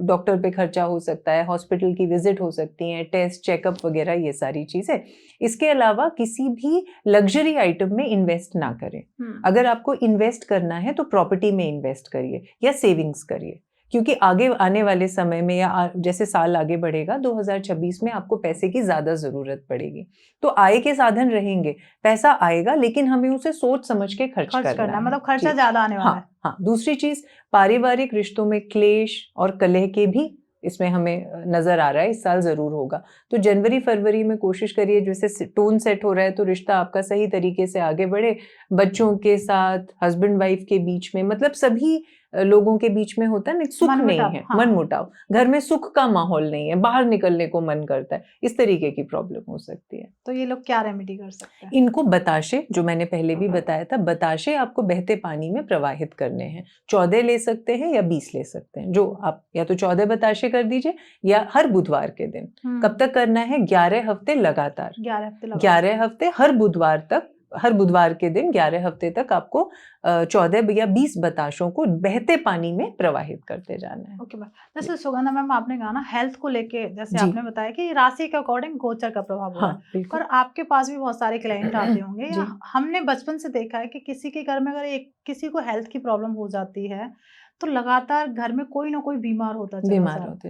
डॉक्टर पे खर्चा हो सकता है, हॉस्पिटल की विजिट हो सकती है, टेस्ट चेकअप वगैरह, ये सारी चीजें। इसके अलावा किसी भी लग्जरी आइटम में इन्वेस्ट ना करें। अगर आपको इन्वेस्ट करना है तो प्रॉपर्टी में इन्वेस्ट करिए या सेविंग्स करिए, क्योंकि आगे आने वाले समय में या जैसे साल आगे बढ़ेगा 2026 में आपको पैसे की ज्यादा जरूरत पड़ेगी। तो आय के साधन रहेंगे, पैसा आएगा, लेकिन हमें उसे सोच समझ के खर्च करना है। मतलब खर्चा ज्यादा आने वाला है। हाँ, दूसरी चीज, पारिवारिक रिश्तों में क्लेश और कलह के भी इसमें हमें नजर आ रहा है, इस साल जरूर होगा। तो जनवरी फरवरी में कोशिश करिए, जैसे टोन सेट हो रहा है तो रिश्ता आपका सही तरीके से आगे बढ़े। बच्चों के साथ, हस्बैंड वाइफ के बीच में, मतलब सभी लोगों के बीच में होता है ना, सुख नहीं है, मन मुटाव, घर में सुख का माहौल नहीं है, बाहर निकलने को मन करता है, इस तरीके की प्रॉब्लम हो सकती है। तो ये लोग क्या रेमेडी कर सकते हैं? इनको बताशे, जो मैंने पहले भी बताया था, बताशे आपको बहते पानी में प्रवाहित करने हैं। 14 ले सकते हैं या 20 ले सकते हैं, जो आप या तो 14 बताशे कर दीजिए या हर बुधवार के दिन। कब तक करना है? 11 हफ्ते लगातार। 11 हफ्ते हर बुधवार तक, हर बुधवार के दिन 11 हफ्ते तक आपको 14 या 20 बताशों को बहते पानी में प्रवाहित करते जाना है। Okay ma'am. जैसे सुगंधा मैम, आपने कहा ना हेल्थ को लेके, जैसे आपने बताया कि राशि के अकॉर्डिंग गोचर का प्रभाव हो रहा है, पर आपके पास भी बहुत सारे क्लाइंट आते होंगे या हमने बचपन से देखा है कि किसी के घर में अगर किसी को हेल्थ की प्रॉब्लम हो जाती है तो लगातार घर में कोई ना कोई बीमार होते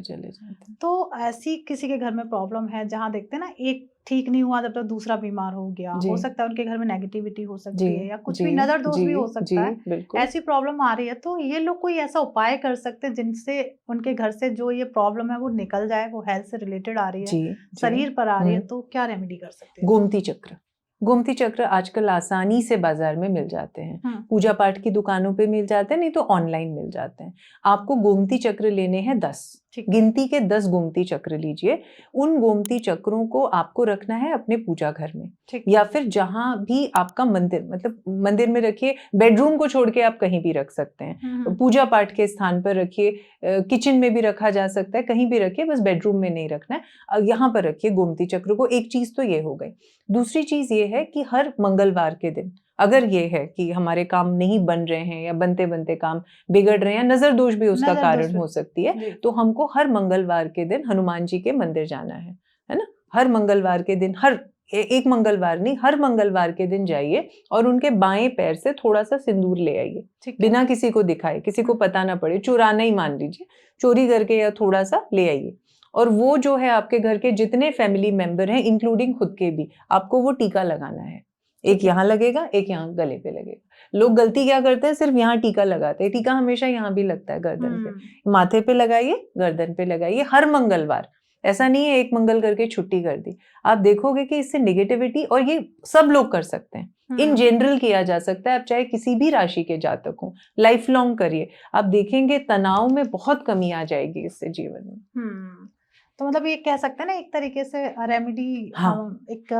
चले जाते हैं। तो ऐसी किसी के घर में प्रॉब्लम है जहाँ देखते हैं ना, एक ठीक नहीं हुआ जब तक दूसरा बीमार हो गया, हो सकता है उनके घर में नेगेटिविटी हो सकती है या कुछ भी नजर दोष भी हो सकता है, ऐसी प्रॉब्लम आ रही है, तो ये लोग कोई ऐसा उपाय कर सकते हैं जिनसे उनके घर से जो ये प्रॉब्लम है वो निकल जाए, वो हेल्थ से रिलेटेड आ रही है, शरीर पर आ रही है, तो क्या रेमेडी कर सकते हैं? गोमती चक्र, गोमती चक्र आजकल आसानी से बाजार में मिल जाते हैं, पूजा पाठ की दुकानों पे मिल जाते हैं, नहीं तो ऑनलाइन मिल जाते हैं। आपको गोमती चक्र लेने हैं 10, गिनती के 10 गोमती चक्र लीजिए। उन गोमती चक्रों को आपको रखना है अपने पूजा घर में, या फिर जहां भी आपका मंदिर, मतलब मंदिर में रखिए, बेडरूम को छोड़ के आप कहीं भी रख सकते हैं, पूजा पाठ के स्थान पर रखिए, किचन में भी रखा जा सकता है, कहीं भी रखिए, बस बेडरूम में नहीं रखना है, यहाँ पर रखिए गोमती चक्र को। एक चीज तो ये हो गई। दूसरी चीज ये है कि हर मंगलवार के दिन, अगर ये है कि हमारे काम नहीं बन रहे हैं या बनते बनते काम बिगड़ रहे हैं, नजर दोष भी उसका कारण हो सकती है, तो हमको हर मंगलवार के दिन हनुमान जी के मंदिर जाना है ना। हर मंगलवार के दिन, हर एक मंगलवार नहीं, हर मंगलवार के दिन जाइए और उनके बाएं पैर से थोड़ा सा सिंदूर ले आइए, बिना किसी को दिखाए, किसी को पता ना पड़े, चुराना ही मान लीजिए, चोरी करके या थोड़ा सा ले आइए। और वो जो है आपके घर के जितने फैमिली मेंबर हैं, इंक्लूडिंग खुद के भी, आपको वो टीका लगाना है। एक यहाँ लगेगा, एक यहाँ गले पे लगेगा। लोग गलती क्या करते हैं, सिर्फ यहाँ टीका लगाते हैं। टीका हमेशा यहाँ भी लगता है, गर्दन पे, माथे पे लगाइए, गर्दन पे लगाइए, हर मंगलवार। ऐसा नहीं है एक मंगल करके छुट्टी कर दी। आप देखोगे कि इससे नेगेटिविटी, और ये सब लोग कर सकते हैं, इन जनरल किया जा सकता है। आप चाहे किसी भी राशि के जातक हो, लाइफ लॉन्ग करिए, आप देखेंगे तनाव में बहुत कमी आ जाएगी इससे जीवन में। तो मतलब ये कह सकते हैं ना एक तरीके से रेमेडी, एक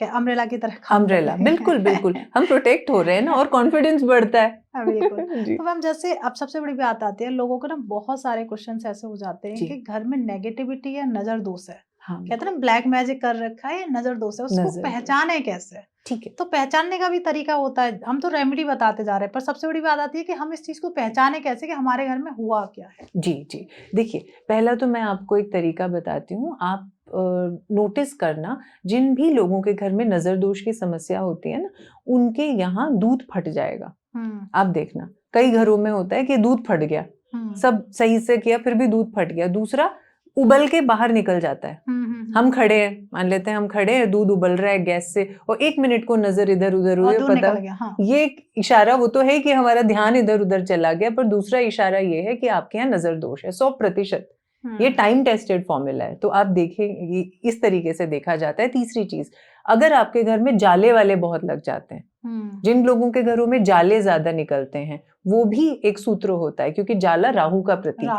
अम्ब्रेला की तरह। अम्ब्रेला, बिल्कुल बिल्कुल, हम प्रोटेक्ट हो रहे हैं ना, और कॉन्फिडेंस बढ़ता है। बिल्कुल। तो मैम जैसे अब सबसे बड़ी बात आती है, लोगों को ना बहुत सारे क्वेश्चंस ऐसे हो जाते हैं कि घर में नेगेटिविटी या नजर दोष है, कहते हैं ना ब्लैक मैजिक कर रखा है या नजर दोष है, उसको पहचाने कैसे? ठीक है, तो पहचानने का भी तरीका होता है। हम तो रेमेडी बताते जा रहे हैं, पर सबसे बड़ी बात आती है कि हम इस चीज को पहचाने कैसे कि हमारे घर में हुआ क्या है। जी जी, देखिए, पहला तो मैं आपको एक तरीका बताती हूँ। आप नोटिस करना, जिन भी लोगों के घर में नजर दोष की समस्या होती है ना, उनके यहाँ दूध फट जाएगा। आप देखना, कई घरों में होता है कि दूध फट गया, सब सही से किया, फिर भी दूध फट गया। दूसरा, उबल के बाहर निकल जाता है। हम खड़े हैं, मान लेते हैं हम खड़े हैं, दूध उबल रहा है गैस से, और 1 मिनट को नजर इधर उधर हुई, पता ये इशारा वो तो है कि हमारा ध्यान इधर उधर चला गया, पर दूसरा इशारा ये है कि आपके यहाँ नजर दोष है 100%। ये टाइम टेस्टेड फॉर्मूला है, तो आप देखें, इस तरीके से देखा जाता है। तीसरी चीज, अगर आपके घर में जाले वाले बहुत लग जाते हैं, जिन लोगों के घरों में जाले ज्यादा निकलते हैं, वो भी एक सूत्र होता है, क्योंकि जाला राहु का प्रतीक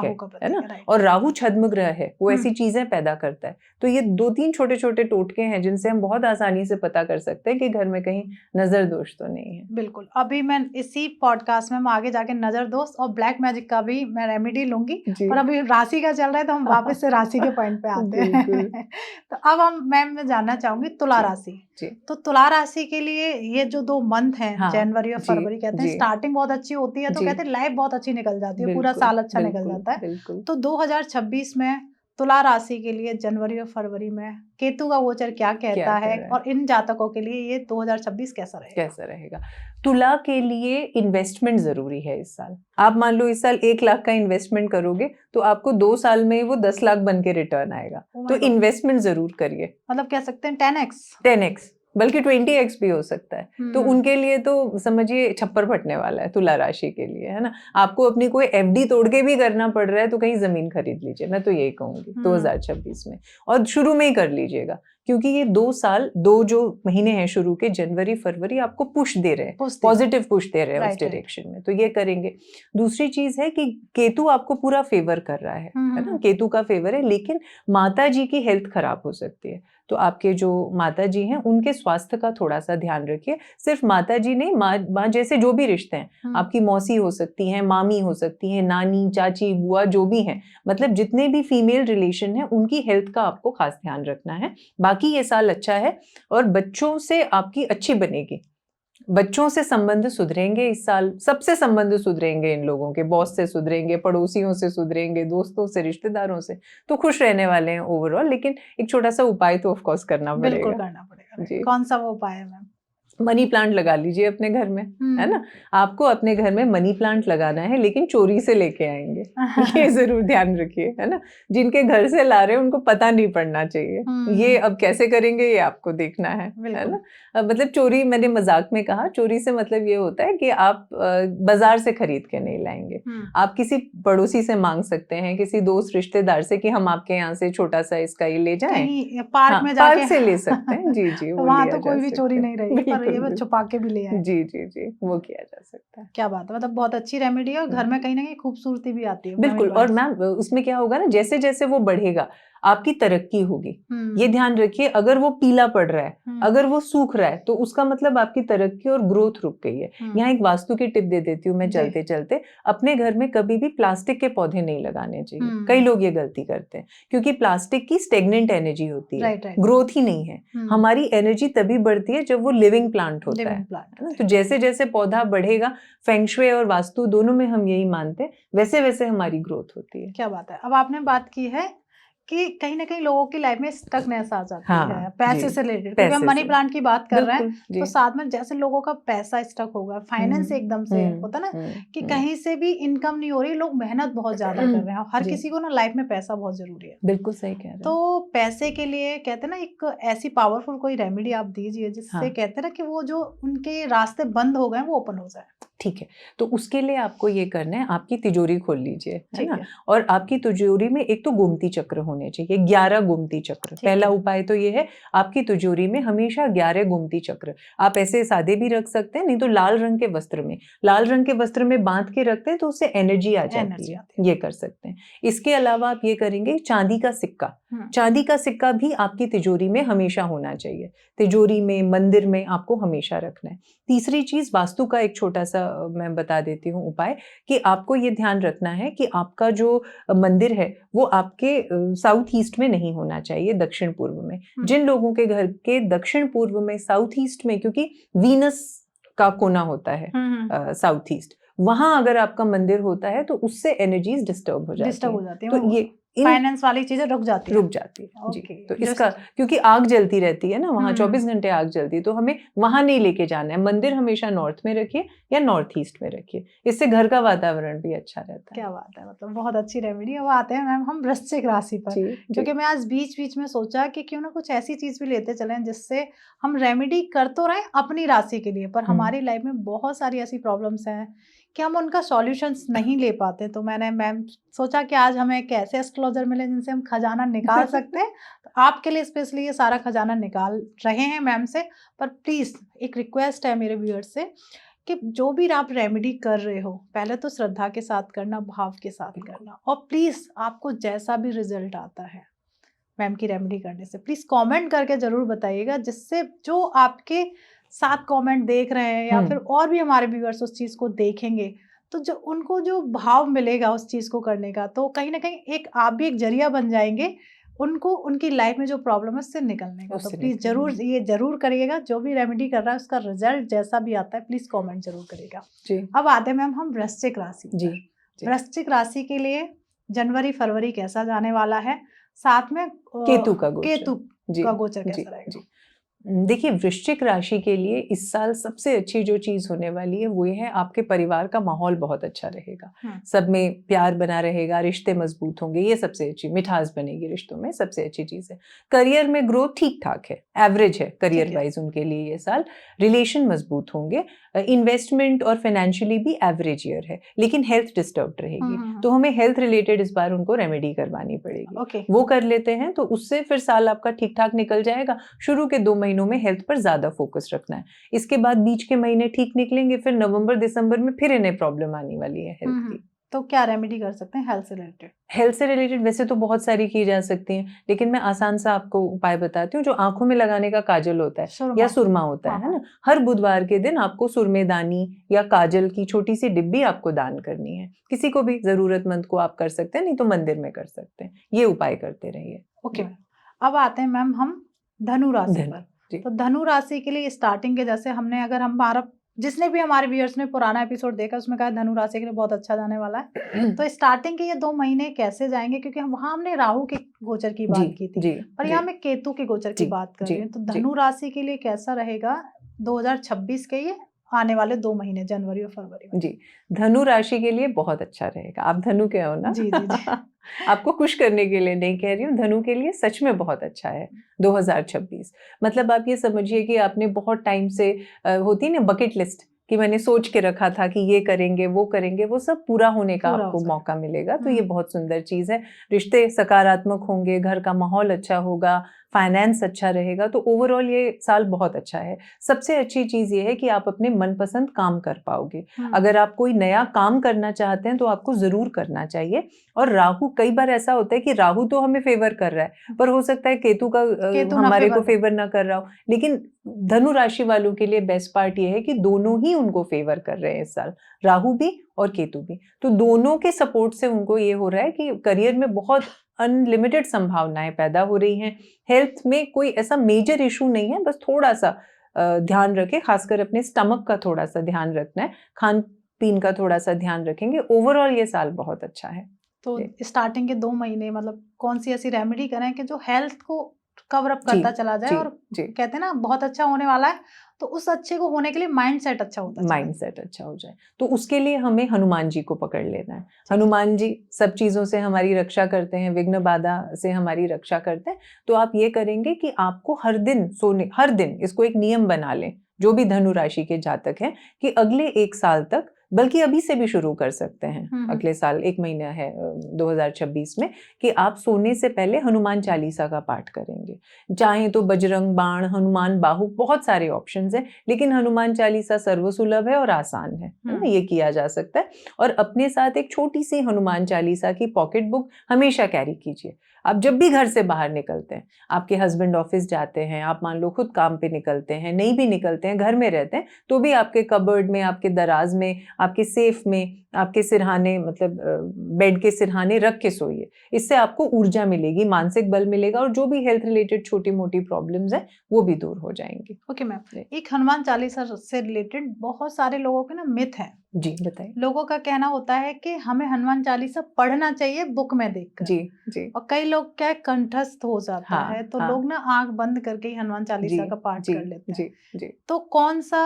है ना, और राहु छद्म ग्रह है, वो ऐसी चीजें पैदा करता है। तो ये 2-3 छोटे छोटे टोटके हैं जिनसे हम बहुत आसानी से पता कर सकते हैं कि घर में कहीं नजर दोष तो नहीं है। बिल्कुल। अभी मैं इसी पॉडकास्ट में हम आगे जाके नजर दोष और ब्लैक मैजिक का भी मैं रेमेडी लूंगी, और अभी राशि का चल रहा है तो हम वापस से राशि के पॉइंट पे आते हैं। तो अब हम मैं जानना चाहूंगी तुला राशि। तो तुला राशि के लिए ये जो 2 मंथ हैं, जनवरी और फरवरी, कहते हैं स्टार्टिंग बहुत अच्छी होती है, तो कहते हैं लाइफ बहुत अच्छी निकल जाती है, पूरा साल अच्छा निकल जाता है। तो 2026 में तुला राशि के लिए जनवरी और फरवरी में केतु का गोचर क्या कहता है, और इन जातकों के लिए ये 2026 कैसा रहेगा? तुला के लिए इन्वेस्टमेंट जरूरी है इस साल। आप मान लो इस साल 1 लाख का इन्वेस्टमेंट करोगे, तो आपको 2 साल में वो 10 लाख बन के रिटर्न आएगा। तो इन्वेस्टमेंट जरूर करिए। मतलब कह सकते हैं 10x, बल्कि 20x भी हो सकता है। तो उनके लिए तो समझिए छप्पर फटने वाला है तुला राशि के लिए, है ना। आपको अपनी कोई FD तोड़ के भी करना पड़ रहा है तो कहीं जमीन खरीद लीजिए, मैं तो यही कहूंगी 2026 में, और शुरू में ही कर लीजिएगा, क्योंकि ये 2 साल, 2 जो महीने हैं शुरू के, जनवरी फरवरी, आपको पुश दे रहे हैं, पॉजिटिव पुश दे रहे हैं उस डायरेक्शन में, तो ये करेंगे। दूसरी चीज है कि केतु आपको पूरा फेवर कर रहा है ना, केतु का फेवर है, लेकिन माता जी की हेल्थ खराब हो सकती है। तो आपके जो माता जी हैं, उनके स्वास्थ्य का थोड़ा सा ध्यान रखिए। सिर्फ माता जी नहीं, माँ जैसे जो भी रिश्ते हैं, आपकी मौसी हो सकती हैं, मामी हो सकती हैं, नानी, चाची, बुआ, जो भी हैं, मतलब जितने भी फीमेल रिलेशन हैं, उनकी हेल्थ का आपको खास ध्यान रखना है। बाकी ये साल अच्छा है, और बच्चों से आपकी अच्छी बनेगी, बच्चों से संबंध सुधरेंगे इस साल, सबसे संबंध सुधरेंगे, इन लोगों के बॉस से सुधरेंगे, पड़ोसियों से सुधरेंगे, दोस्तों से, रिश्तेदारों से, तो खुश रहने वाले हैं ओवरऑल। लेकिन एक छोटा सा उपाय तो ऑफ कोर्स करना पड़ेगा। बिल्कुल करना पड़ेगा। कौन सा वो उपाय है मैम? मनी प्लांट लगा लीजिए अपने घर में, है ना। आपको अपने घर में मनी प्लांट लगाना है, लेकिन चोरी से लेके आएंगे, ये जरूर ध्यान रखिए, है ना। जिनके घर से ला रहे हैं उनको पता नहीं पड़ना चाहिए। ये अब कैसे करेंगे ये आपको देखना है ना। मतलब चोरी, मैंने मजाक में कहा, चोरी से मतलब ये होता है कि आप बाजार से खरीद के नहीं लाएंगे। आप किसी पड़ोसी से मांग सकते हैं, किसी दोस्त रिश्तेदार से कि हम आपके यहाँ से छोटा सा इसका ये ले जाएं, पार्क में जाके पार्क से ले सकते हैं। जी जी, तो वहां तो कोई भी चोरी नहीं रही, पर ये वो छुपा के भी ले आए। जी जी जी, वो किया जा सकता है। क्या बात है, मतलब बहुत अच्छी रेमेडी है और घर में कहीं ना कहीं खूबसूरती भी आती है। बिल्कुल। और मैम उसमें क्या होगा ना, जैसे जैसे वो बढ़ेगा आपकी तरक्की होगी। ये ध्यान रखिए, अगर वो पीला पड़ रहा है, अगर वो सूख रहा है, तो उसका मतलब आपकी तरक्की और ग्रोथ रुक गई है। यहाँ एक वास्तु की टिप दे देती हूँ मैं चलते चलते। अपने घर में कभी भी प्लास्टिक के पौधे नहीं लगाने चाहिए। कई लोग ये गलती करते हैं, क्योंकि प्लास्टिक की स्टेगनेंट एनर्जी होती है, ग्रोथ ही नहीं है। हमारी एनर्जी तभी बढ़ती है जब वो लिविंग प्लांट होता है ना। तो जैसे जैसे पौधा बढ़ेगा, फेंग शुई और वास्तु दोनों में हम यही मानते हैं, वैसे वैसे हमारी ग्रोथ होती है। क्या बात है। अब आपने बात की है कि कहीं ना कहीं लोगों की लाइफ में स्टकनेस आ जाती है पैसे से रिलेटेड, क्योंकि हम मनी प्लांट की बात कर रहे हैं, तो साथ में जैसे लोगों का पैसा स्टक होगा, फाइनेंस एकदम से होता ना कि कहीं से भी इनकम नहीं हो रही, लोग मेहनत बहुत ज्यादा कर रहे हैं। हर किसी को ना लाइफ में पैसा बहुत जरूरी है। बिल्कुल सही कह रहे हैं। तो पैसे के लिए कहते हैं ना, एक ऐसी पावरफुल कोई रेमेडी आप दीजिए जिससे कहते हैं ना कि वो जो उनके रास्ते बंद हो गए वो ओपन हो जाए। ठीक है, तो उसके लिए आपको ये करना है, आपकी तिजोरी खोल लीजिए, है ना। और आपकी तिजोरी में एक तो गोमती चक्र होने चाहिए, 11 गोमती चक्र। पहला उपाय तो ये है, आपकी तिजोरी में हमेशा 11 गोमती चक्र। आप ऐसे सादे भी रख सकते हैं, नहीं तो लाल रंग के वस्त्र में, लाल रंग के वस्त्र में बांध के रखते हैं तो उससे एनर्जी आ जाती है। ये कर सकते हैं। इसके अलावा आप ये करेंगे, चांदी का सिक्का। चांदी का सिक्का भी आपकी तिजोरी में हमेशा होना चाहिए। तिजोरी में, मंदिर में आपको हमेशा रखना है। तीसरी चीज, वास्तु का एक छोटा सा मैं बता देती हूँ उपाय, कि आपको ये ध्यान रखना है कि आपका जो मंदिर है वो आपके साउथ ईस्ट में नहीं होना चाहिए, दक्षिण पूर्व में। जिन लोगों के घर के दक्षिण पूर्व में, साउथ ईस्ट में, क्योंकि वीनस का कोना होता है साउथ ईस्ट, वहां अगर आपका मंदिर होता है तो उससे एनर्जीज डिस्टर्ब हो जाती है। तो ये फाइनेंस वाली चीजें रुक जाती है जी। तो इसका, क्योंकि आग जलती रहती है ना वहाँ, 24 घंटे आग जलती है, तो हमें वहां नहीं लेके जाना है। मंदिर हमेशा नॉर्थ में रखिए या नॉर्थ ईस्ट में रखिए, इससे घर का वातावरण भी अच्छा रहता है। क्या बात है, मतलब बहुत अच्छी रेमेडी। अब आते हैं मैम हम वृश्चिक राशि पर, क्योंकि मैं आज बीच बीच में सोचा कि क्यों ना कुछ ऐसी चीज भी लेते चलें जिससे हम रेमेडी कर तो रहे अपनी राशि के लिए, पर हमारी लाइफ में बहुत सारी ऐसी प्रॉब्लम्स हैं कि हम उनका सॉल्यूशंस नहीं ले पाते। तो मैंने मैम सोचा कि आज हमें एक ऐसे एस्ट्रोलॉजर मिले जिनसे हम खजाना निकाल सकते हैं। तो आपके लिए स्पेशली ये सारा खजाना निकाल रहे हैं मैम से। पर प्लीज एक रिक्वेस्ट है मेरे व्यूअर्स से कि जो भी आप रेमेडी कर रहे हो, पहले तो श्रद्धा के साथ करना, भाव के साथ करना, और प्लीज आपको जैसा भी रिजल्ट आता है मैम की रेमेडी करने से, प्लीज कमेंट करके जरूर बताइएगा, जिससे जो आपके साथ कमेंट देख रहे हैं या फिर और भी हमारे व्यूअर्स उस चीज को देखेंगे, तो जो उनको जो भाव मिलेगा उस चीज को करने का, तो कहीं ना कहीं एक आप भी एक जरिया बन जाएंगे उनको उनकी लाइफ में जो प्रॉब्लम है उससे निकलने का। तो प्लीज जरूर ये जरूर करिएगा, जो भी रेमेडी कर रहा है उसका रिजल्ट जैसा भी आता है प्लीज कमेंट जरूर करिएगा। अब आते हैं मैम हम वृश्चिक राशि। वृश्चिक राशि के लिए जनवरी फरवरी कैसा जाने वाला है, साथ में केतु का गोचर कैसा रहेगा? देखिए, वृश्चिक राशि के लिए इस साल सबसे अच्छी जो चीज होने वाली है वो ये है, आपके परिवार का माहौल बहुत अच्छा रहेगा, सब में प्यार बना रहेगा, रिश्ते मजबूत होंगे, ये सबसे अच्छी मिठास बनेगी रिश्तों में, सबसे अच्छी चीज है। करियर में ग्रोथ ठीक ठाक है, एवरेज है करियर वाइज उनके लिए ये साल। रिलेशन मजबूत होंगे, इन्वेस्टमेंट और फाइनेंशियली भी एवरेज ईयर है, लेकिन हेल्थ डिस्टर्ब रहेगी, तो हमें हेल्थ रिलेटेड इस बार उनको रेमेडी करवानी पड़ेगी। वो कर लेते हैं तो उससे फिर साल आपका ठीक ठाक निकल जाएगा। शुरू के 2 महीनों में हेल्थ पर ज्यादा फोकस रखना है, इसके बाद बीच के महीने ठीक निकलेंगे, फिर नवंबर दिसंबर में फिर इन्हें प्रॉब्लम आने वाली है हेल्थ की। तो क्या रेमेडी कर सकते हैं हेल्थ से रिलेटेड? हेल्थ से रिलेटेड वैसे तो बहुत सारी की जा सकती हैं, लेकिन मैं आसान सा आपको उपाय बताती हूँ। जो आंखों में लगाने का काजल होता है या सुरमा होता है ना, हर बुधवार के दिन आपको सुरमेदानी या काजल की छोटी सी डिब्बी आपको दान करनी है। किसी को भी, जरूरतमंद को आप कर सकते हैं, नहीं तो मंदिर में कर सकते हैं। ये उपाय करते रहिए। ओके, अब आते हैं मैम हम धनु राशि पर। तो धनु राशि के लिए स्टार्टिंग के जैसे हमने, अगर हमारा जिसने भी हमारे व्यूअर्स ने पुराना एपिसोड देखा उसमें कहा धनु राशि के लिए बहुत अच्छा जाने वाला है। तो स्टार्टिंग के ये 2 महीने कैसे जाएंगे, क्योंकि वहां हमने राहु के गोचर की बात की थी, पर यहाँ मैं केतु के गोचर की बात कर रही हूँ। तो धनु राशि के लिए कैसा रहेगा 2026 के ये आने वाले 2 महीने, जनवरी और फरवरी में। जी, धनु राशि के लिए बहुत अच्छा रहेगा। आप धनु के हो ना? जी जी जी। आपको खुश करने के लिए नहीं कह रही हूँ, धनु के लिए सच में बहुत अच्छा है 2026। मतलब आप ये समझिए कि आपने बहुत टाइम से होती है ना बकेट लिस्ट, कि मैंने सोच के रखा था कि ये करेंगे वो करेंगे, वो सब पूरा होने का आपको मौका मिलेगा। तो ये बहुत सुंदर चीज है। रिश्ते सकारात्मक होंगे, घर का माहौल अच्छा होगा, फाइनेंस अच्छा रहेगा। तो ओवरऑल ये साल बहुत अच्छा है। सबसे अच्छी चीज ये है कि आप अपने मनपसंद काम कर पाओगे। अगर आप कोई नया काम करना चाहते हैं तो आपको जरूर करना चाहिए। और राहु, कई बार ऐसा होता है कि राहु तो हमें फेवर कर रहा है, पर हो सकता है केतु हमारे को फेवर ना कर रहा हो। लेकिन धनु राशि वालों के लिए बेस्ट पार्ट ये है कि दोनों ही उनको फेवर कर रहे हैं इस साल, राहु भी और केतु भी। तो दोनों के सपोर्ट से उनको ये हो रहा है कि करियर में बहुत अनलिमिटेड संभावनाएं पैदा हो रही हैं। हेल्थ में कोई ऐसा मेजर इशू नहीं है, बस थोड़ा सा ध्यान रखें, खासकर अपने स्टमक का थोड़ा सा ध्यान रखना है, खान पीन का थोड़ा सा ध्यान रखेंगे। ओवरऑल ये साल बहुत अच्छा है। तो स्टार्टिंग के 2 महीने मतलब कौन सी ऐसी रेमेडी करें कि जो हेल्थ को कवर अप करता चला जाए, और कहते हैं ना बहुत अच्छा होने वाला है, तो उस अच्छे को होने के लिए माइंडसेट अच्छा होता है, माइंडसेट अच्छा हो जाए। तो उसके लिए हमें हनुमान जी को पकड़ लेना है। हनुमान जी सब चीजों से हमारी रक्षा करते हैं, विघ्न बाधा से हमारी रक्षा करते हैं। तो आप ये करेंगे कि आपको हर दिन इसको एक नियम बना लें, जो भी धनु राशि के जातक हैं, कि अगले 1 साल तक, बल्कि अभी से भी शुरू कर सकते हैं, अगले साल 1 महीना है 2026 में, कि आप सोने से पहले हनुमान चालीसा का पाठ करेंगे। चाहे तो बजरंग बाण, हनुमान बाहु, बहुत सारे ऑप्शंस हैं, लेकिन हनुमान चालीसा सर्वसुलभ है और आसान है ना, ये किया जा सकता है। और अपने साथ एक छोटी सी हनुमान चालीसा की पॉकेट बुक हमेशा कैरी कीजिए। आप जब भी घर से बाहर निकलते हैं, आपके हस्बैंड ऑफिस जाते हैं, आप मान लो खुद काम पे निकलते हैं, नहीं भी निकलते हैं, घर में रहते हैं, तो भी आपके कबर्ड में, आपके दराज में, आपके सेफ में, आपके सिरहाने, मतलब बेड के सिरहाने रख के सोइए। इससे आपको ऊर्जा मिलेगी, मानसिक बल मिलेगा, और जो भी हेल्थ रिलेटेड छोटी मोटी प्रॉब्लम्स हैं वो भी दूर हो जाएंगी। ओके मैम, एक हनुमान चालीसा से रिलेटेड बहुत सारे लोगों के ना मिथ है। जी बताइए। लोगों का कहना होता है कि हमें हनुमान चालीसा पढ़ना चाहिए बुक में देखकर। जी जी। और कई लोग क्या कंठस्थ हो जाता है, तो लोग ना आंख बंद करके ही हनुमान चालीसा का पाठ कर लेते हैं। जी जी। तो कौन सा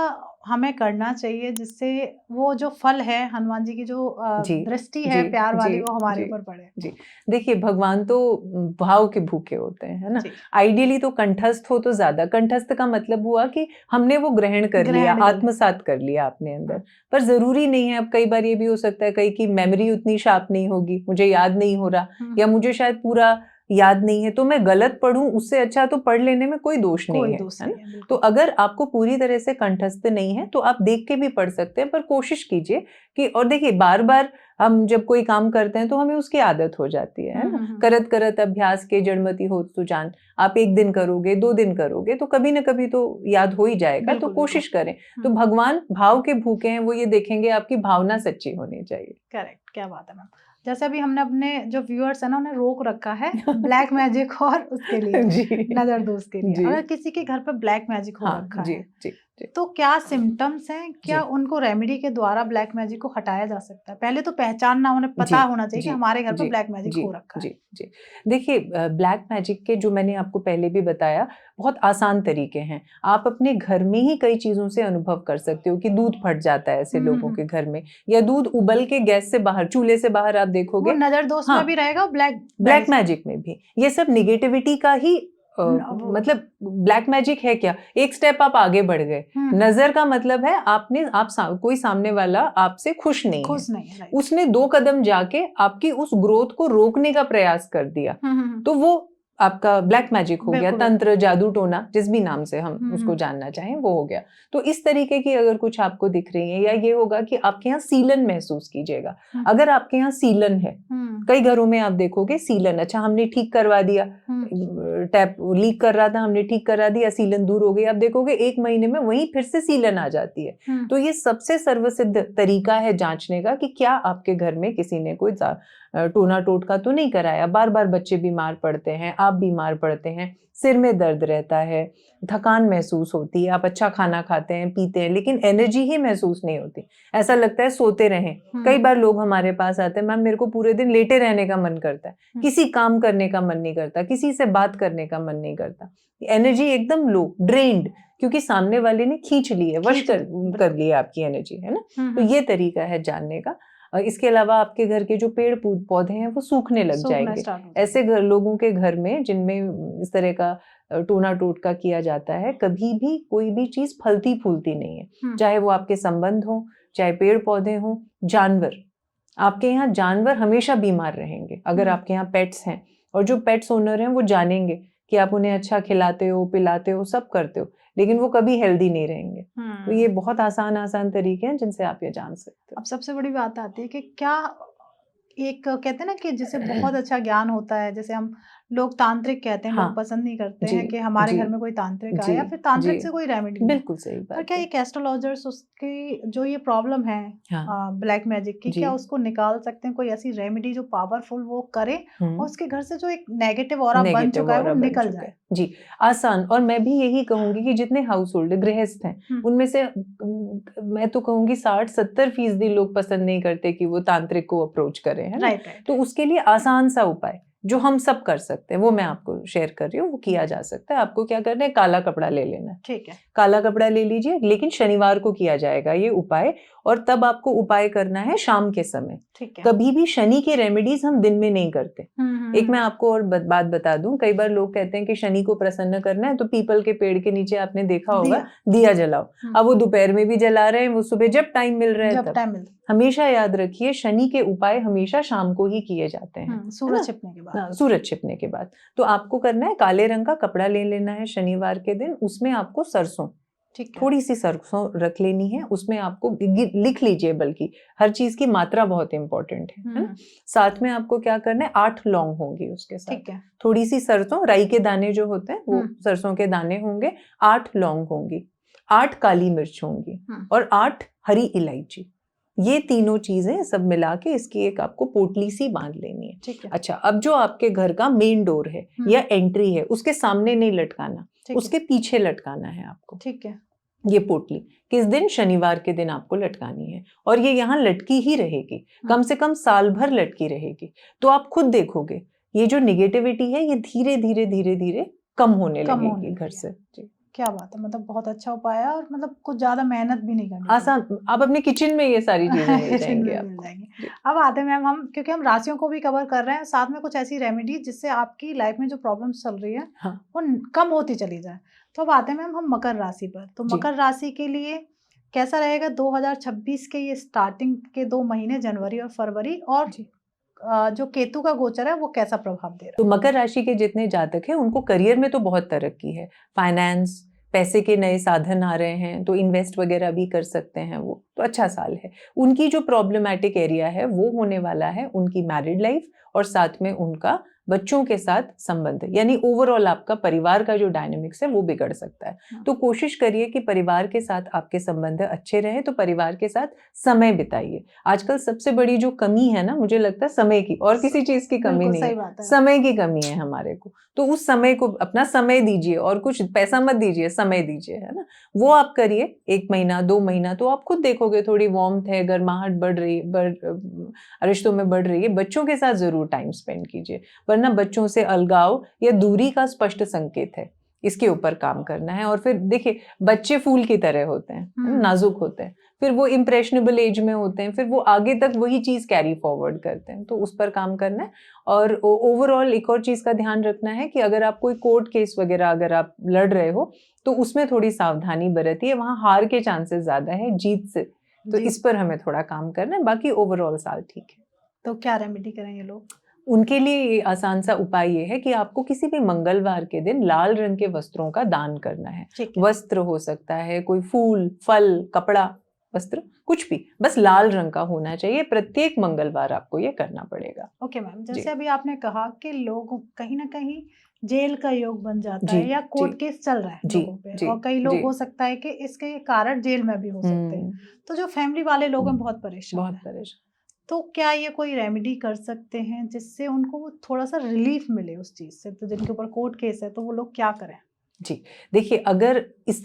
हमें करना चाहिए जिससे वो जो फल है, हनुमान जी की जो दृष्टि है प्यार वाली, वो हमारे ऊपर पड़े? जी देखिए, भगवान तो भाव के भूखे होते हैं, है ना। आइडियली तो कंठस्थ हो तो ज्यादा। कंठस्थ का मतलब हुआ कि हमने वो ग्रहण कर लिया, आत्मसात कर लिया अपने अंदर। पर जरूरी नहीं है। अब कई बार ये भी हो सकता है कई की मेमोरी उतनी शार्प नहीं होगी, मुझे याद नहीं हो रहा, या मुझे शायद पूरा याद नहीं है, तो मैं गलत पढ़ूं, उससे अच्छा तो पढ़ लेने में कोई दोष नहीं है ना। तो अगर आपको पूरी तरह से कंठस्थ नहीं है तो आप देख के भी पढ़ सकते हैं, पर कोशिश कीजिए कि, और देखिए बार बार हम जब कोई काम करते हैं तो हमें उसकी आदत हो जाती है ना। करत करत अभ्यास के जड़मति होत सुजान। आप 1 दिन करोगे, 2 दिन करोगे, तो कभी ना कभी तो याद हो ही जाएगा। तो कोशिश करें। तो भगवान भाव के भूखे हैं, वो ये देखेंगे आपकी भावना सच्ची होनी चाहिए। करेक्ट, क्या बात है मैम। जैसे अभी हमने अपने जो व्यूअर्स है ना, उन्हें रोक रखा है ब्लैक मैजिक और उसके लिए नजर दोष के लिए। अगर किसी के घर पे ब्लैक मैजिक हो रखा है, तो क्या सिम्टम्स हैं, क्या उनको रेमेडी के द्वारा ब्लैक मैजिक को हटाया जा सकता है? पहले तो पहचानना, उन्हें पता होना चाहिए कि हमारे घर पे ब्लैक मैजिक हो रखा है। जी देखिए, ब्लैक मैजिक के जो मैंने आपको पहले भी बताया, बहुत आसान तरीके हैं। आप अपने घर में ही कई चीजों से अनुभव कर सकते हो कि दूध फट जाता है ऐसे लोगों के घर में, या दूध उबल के गैस से बाहर, चूल्हे से बाहर आप देखोगे, नजर दोष में भी रहेगा, ब्लैक मैजिक में भी। ये सब निगेटिविटी का ही मतलब ब्लैक मैजिक है क्या? एक स्टेप आप आगे बढ़ गए। नजर का मतलब है कोई सामने वाला आपसे खुश नहीं है। उसने 2 कदम जाके आपकी उस ग्रोथ को रोकने का प्रयास कर दिया, तो वो आपका ब्लैक मैजिक हो गया, तंत्र, जादू टोना, जिस भी नाम से हम उसको जानना चाहें वो हो गया। तो इस तरीके की अगर कुछ आपको दिख रही है, या ये होगा कि आपके यहाँ सीलन महसूस कीजिएगा। अगर आपके यहाँ सीलन है, कई घरों में आप देखोगे सीलन, अच्छा हमने ठीक करवा दिया, टैप लीक कर रहा था, हमने ठीक करा दिया, सीलन दूर हो गई। आप देखोगे 1 महीने में वहीं फिर से सीलन आ जाती है। तो ये सबसे सर्वसिद्ध तरीका है जांचने का कि क्या आपके घर में किसी ने कोई टोना टोटका तो नहीं कराया, बार बार बच्चे बीमार पड़ते हैं, आप बीमार पड़ते हैं, सिर में दर्द रहता है, थकान महसूस होती है, आप अच्छा खाना खाते हैं पीते हैं लेकिन एनर्जी ही महसूस नहीं होती, ऐसा लगता है सोते रहें। कई बार लोग हमारे पास आते हैं, मैम मेरे को पूरे दिन लेटे रहने का मन करता है, किसी काम करने का मन नहीं करता, किसी से बात करने का मन नहीं करता, एनर्जी एकदम लो, ड्रेन्ड, क्योंकि सामने वाले ने खींच ली है, वश कर ली है आपकी एनर्जी, है ना। तो ये तरीका है जानने का। इसके अलावा आपके घर के जो पेड़ पौधे हैं वो सूखने लग जाएंगे। ऐसे लोगों के घर में जिनमें इस तरह का टोना टोटका किया जाता है, कभी भी कोई भी चीज फलती फूलती नहीं है, चाहे वो आपके संबंध हो, चाहे पेड़ पौधे हो, जानवर, आपके यहाँ जानवर हमेशा बीमार रहेंगे। अगर आपके यहाँ पेट्स हैं और जो पेट्स ओनर हैं वो जानेंगे कि आप उन्हें अच्छा खिलाते हो, पिलाते हो, सब करते हो, लेकिन वो कभी हेल्दी नहीं रहेंगे। तो ये बहुत आसान तरीके हैं जिनसे आप ये जान सकते हो। अब सबसे बड़ी बात आती है कि क्या एक कहते हैं ना कि जिसे बहुत अच्छा ज्ञान होता है, जैसे हम लोग तांत्रिक कहते हैं, हाँ, लोग पसंद नहीं करते हैं कि हमारे घर में कोई तांत्रिक आए या फिर तांत्रिक से कोई रेमेडी। बिल्कुल सही बात। पर क्या एक एस्ट्रोलॉजर्स उसकी जो ये प्रॉब्लम है ब्लैक मैजिक की, क्या उसको निकाल सकते हैं? कोई ऐसी रेमेडी जो पावरफुल वो करे और उसके घर से जो एक नेगेटिव ऑरा बन चुका है वो निकल जाए? जी, आसान। और मैं भी यही कहूंगी कि जितने हाउस होल्ड गृहस्थ हैं उनमें से मैं तो कहूंगी 60-70% लोग पसंद नहीं करते कि वो तांत्रिक को अप्रोच करें, है ना। तो उसके लिए आसान सा उपाय जो हम सब कर सकते हैं वो मैं आपको शेयर कर रही हूँ, वो किया जा सकता है। आपको क्या करना है, काला कपड़ा ले लेना है। ठीक है, काला कपड़ा ले लीजिए, लेकिन शनिवार को किया जाएगा ये उपाय, और तब आपको उपाय करना है शाम के समय। ठीक है। कभी भी शनि के रेमेडीज हम दिन में नहीं करते। एक मैं आपको और बात बता दूं, कई बार लोग कहते हैं कि शनि को प्रसन्न करना है तो पीपल के पेड़ के नीचे आपने देखा होगा दिया जलाओ। अब वो दोपहर में भी जला रहे हैं, वो सुबह जब टाइम मिल रहा है तब। हमेशा याद रखिए शनि के उपाय हमेशा शाम को ही किए जाते हैं, सूरज छिपने के बाद। सूरज छिपने के बाद। तो आपको करना है, काले रंग का कपड़ा ले लेना है शनिवार के दिन, उसमें आपको सरसों, थोड़ी सी सरसों रख लेनी है, उसमें आपको लिख लीजिए, बल्कि हर चीज की मात्रा बहुत इंपॉर्टेंट है ना। साथ में आपको क्या करना है, 8 लौंग होंगी उसके साथ, ठीक है। थोड़ी सी सरसों, राई के दाने जो होते हैं वो सरसों के दाने होंगे, 8 लौंग होंगी, 8 काली मिर्च होंगी और 8 हरी इलायची। ये तीनों चीजें सब मिला के इसकी एक आपको पोटली सी बांध लेनी है। ठीक है। अच्छा, अब जो आपके घर का मेन डोर है या एंट्री है, उसके सामने नहीं लटकाना, उसके पीछे लटकाना है आपको। ठीक है। ये पोटली किस दिन, शनिवार के दिन आपको लटकानी है, और ये यहाँ लटकी ही रहेगी, कम से कम साल भर लटकी रहेगी। तो आप खुद देखोगे ये जो निगेटिविटी है ये धीरे धीरे धीरे धीरे कम होने लगेगी घर से। क्या बात है, मतलब बहुत अच्छा उपाय है और मतलब कुछ ज्यादा मेहनत भी नहीं करनी, आसान। आप अपने किचन में ये सारी चीजें मिल जाएंगी आपको। अब आते हैं मैम, हम क्योंकि हम राशियों को भी कवर कर रहे हैं, साथ में कुछ ऐसी रेमेडी जिससे आपकी लाइफ में जो प्रॉब्लम्स चल रही है वो कम होती चली जाए। तो अब आते हैं मैम हम मकर राशि पर। तो मकर राशि के लिए कैसा रहेगा 2026 के ये स्टार्टिंग के 2 महीने, जनवरी और फरवरी, और जो केतु का गोचर है वो कैसा प्रभाव दे रहा है? तो मकर राशि के जितने जातक हैं उनको करियर में तो बहुत तरक्की है, फाइनेंस, पैसे के नए साधन आ रहे हैं, तो इन्वेस्ट वगैरह भी कर सकते हैं वो, तो अच्छा साल है। उनकी जो प्रॉब्लमैटिक एरिया है वो होने वाला है उनकी मैरिड लाइफ और साथ में उनका बच्चों के साथ संबंध, यानी ओवरऑल आपका परिवार का जो डायनेमिक्स है वो बिगड़ सकता है। तो कोशिश करिए कि परिवार के साथ आपके संबंध अच्छे रहे, तो परिवार के साथ समय बिताइए। आजकल सबसे बड़ी जो कमी है ना, मुझे लगता है समय की, और किसी चीज की कमी नहीं है, समय की कमी है हमारे को। तो उस समय को अपना समय दीजिए, और कुछ पैसा मत दीजिए, समय दीजिए, है ना। वो आप करिए 1 महीना 2 महीना, तो आप खुद देखोगे थोड़ी वार्मथ है, गर्माहट बढ़ रही, रिश्तों में बढ़ रही है। बच्चों के साथ जरूर टाइम स्पेंड कीजिए, वरना बच्चों से अलगाव या दूरी का स्पष्ट संकेत है, इसके ऊपर काम करना है। और फिर देखिए बच्चे फूल की तरह होते हैं, नाजुक होते हैं, फिर वो इम्प्रेशनेबल एज में होते हैं, फिर वो आगे तक वही चीज कैरी फॉरवर्ड करते हैं, तो उस पर काम करना है। और ओवरऑल एक और चीज का ध्यान रखना है कि अगर आप कोई कोर्ट केस वगैरह अगर आप लड़ रहे हो तो उसमें थोड़ी सावधानी बरतिए, वहां हार के चांसेस ज्यादा है जीत से, तो इस पर हमें थोड़ा काम करना है। बाकी ओवरऑल साल ठीक है। तो क्या रेमेडी करें ये लोग? उनके लिए आसान सा उपाय ये है कि आपको किसी भी मंगलवार के दिन लाल रंग के वस्त्रों का दान करना है। वस्त्र हो सकता है, कोई फूल, फल, कपड़ा, वस्त्र, कुछ भी, बस लाल रंग का होना चाहिए। प्रत्येक मंगलवार आपको ये करना पड़ेगा। ओके मैम, जैसे अभी आपने कहा कि लोग कहीं ना कहीं जेल का योग बन जाता है या कोर्ट केस चल रहा है लोगों पे, और कई लोग हो सकता है कि इसके कारण जेल में भी हो सकते हैं, तो जो फैमिली वाले लोग हैं बहुत परेशान। तो क्या ये कोई रेमेडी कर सकते हैं जिससे उनको थोड़ा सा रिलीफ मिले उस चीज से? तो जिनके ऊपर कोर्ट केस है तो वो लोग क्या करें? जी, देखिए अगर इस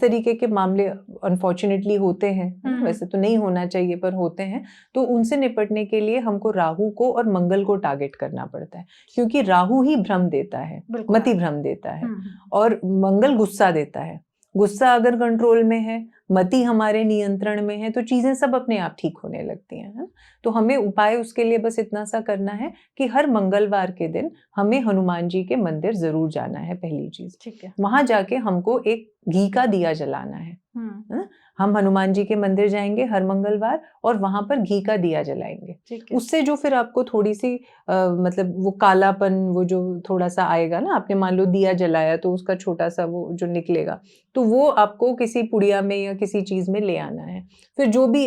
तरीके के मामले अनफॉर्चुनेटली होते हैं, वैसे तो नहीं होना चाहिए पर होते हैं, तो उनसे निपटने के लिए हमको राहु को और मंगल को टारगेट करना पड़ता है, क्योंकि राहु ही भ्रम देता है, मति भ्रम देता है, और मंगल गुस्सा देता है। गुस्सा अगर कंट्रोल में है, मति हमारे नियंत्रण में है, तो चीजें सब अपने आप ठीक होने लगती हैं। तो हमें उपाय उसके लिए बस इतना सा करना है कि हर मंगलवार के दिन हमें हनुमान जी के मंदिर जरूर जाना है। पहली चीज, ठीक है, वहां जाके हमको एक घी का दिया जलाना है। हम हनुमान जी के मंदिर जाएंगे हर मंगलवार और वहां पर घी का दिया जलाएंगे। उससे जो फिर आपको थोड़ी सी मतलब वो कालापन, वो जो थोड़ा सा आएगा ना, आपने मान लो दिया जलाया तो उसका छोटा सा वो जो निकलेगा, तो वो आपको किसी पुड़िया में या किसी चीज में ले आना है। फिर जो भी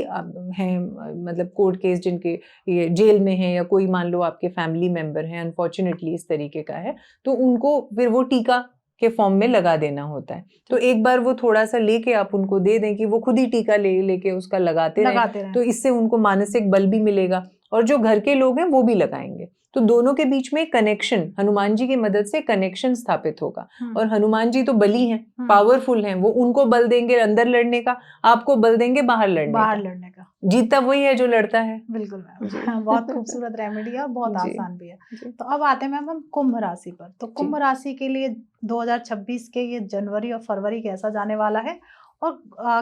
हैं मतलब कोर्ट केस जिनके ये जेल में है, या कोई मान लो आपके फैमिली मेंबर हैं अनफॉर्चुनेटली इस तरीके का है, तो उनको फिर वो टीका के फॉर्म में लगा देना होता है। तो एक बार वो थोड़ा सा लेके आप उनको दे दें कि वो खुद ही टीका लेके उसका लगाते रहें, तो इससे उनको मानसिक बल भी मिलेगा और जो घर के लोग हैं वो भी लगाएंगे। तो दोनों के बीच में कनेक्शन, हनुमान जी की मदद से कनेक्शन स्थापित होगा। और हनुमान जी तो बली हैं, पावरफुल हैं, वो उनको बल देंगे अंदर लड़ने का, आपको बल देंगे बाहर लड़ने का। जीतता वही है जो लड़ता है। बिल्कुल मैम, बहुत खूबसूरत रेमेडी है और बहुत आसान भी है। तो अब आते हैं मैम हम कुंभ राशि पर। तो कुंभ राशि के लिए 2026 के ये जनवरी और फरवरी कैसा जाने वाला है, और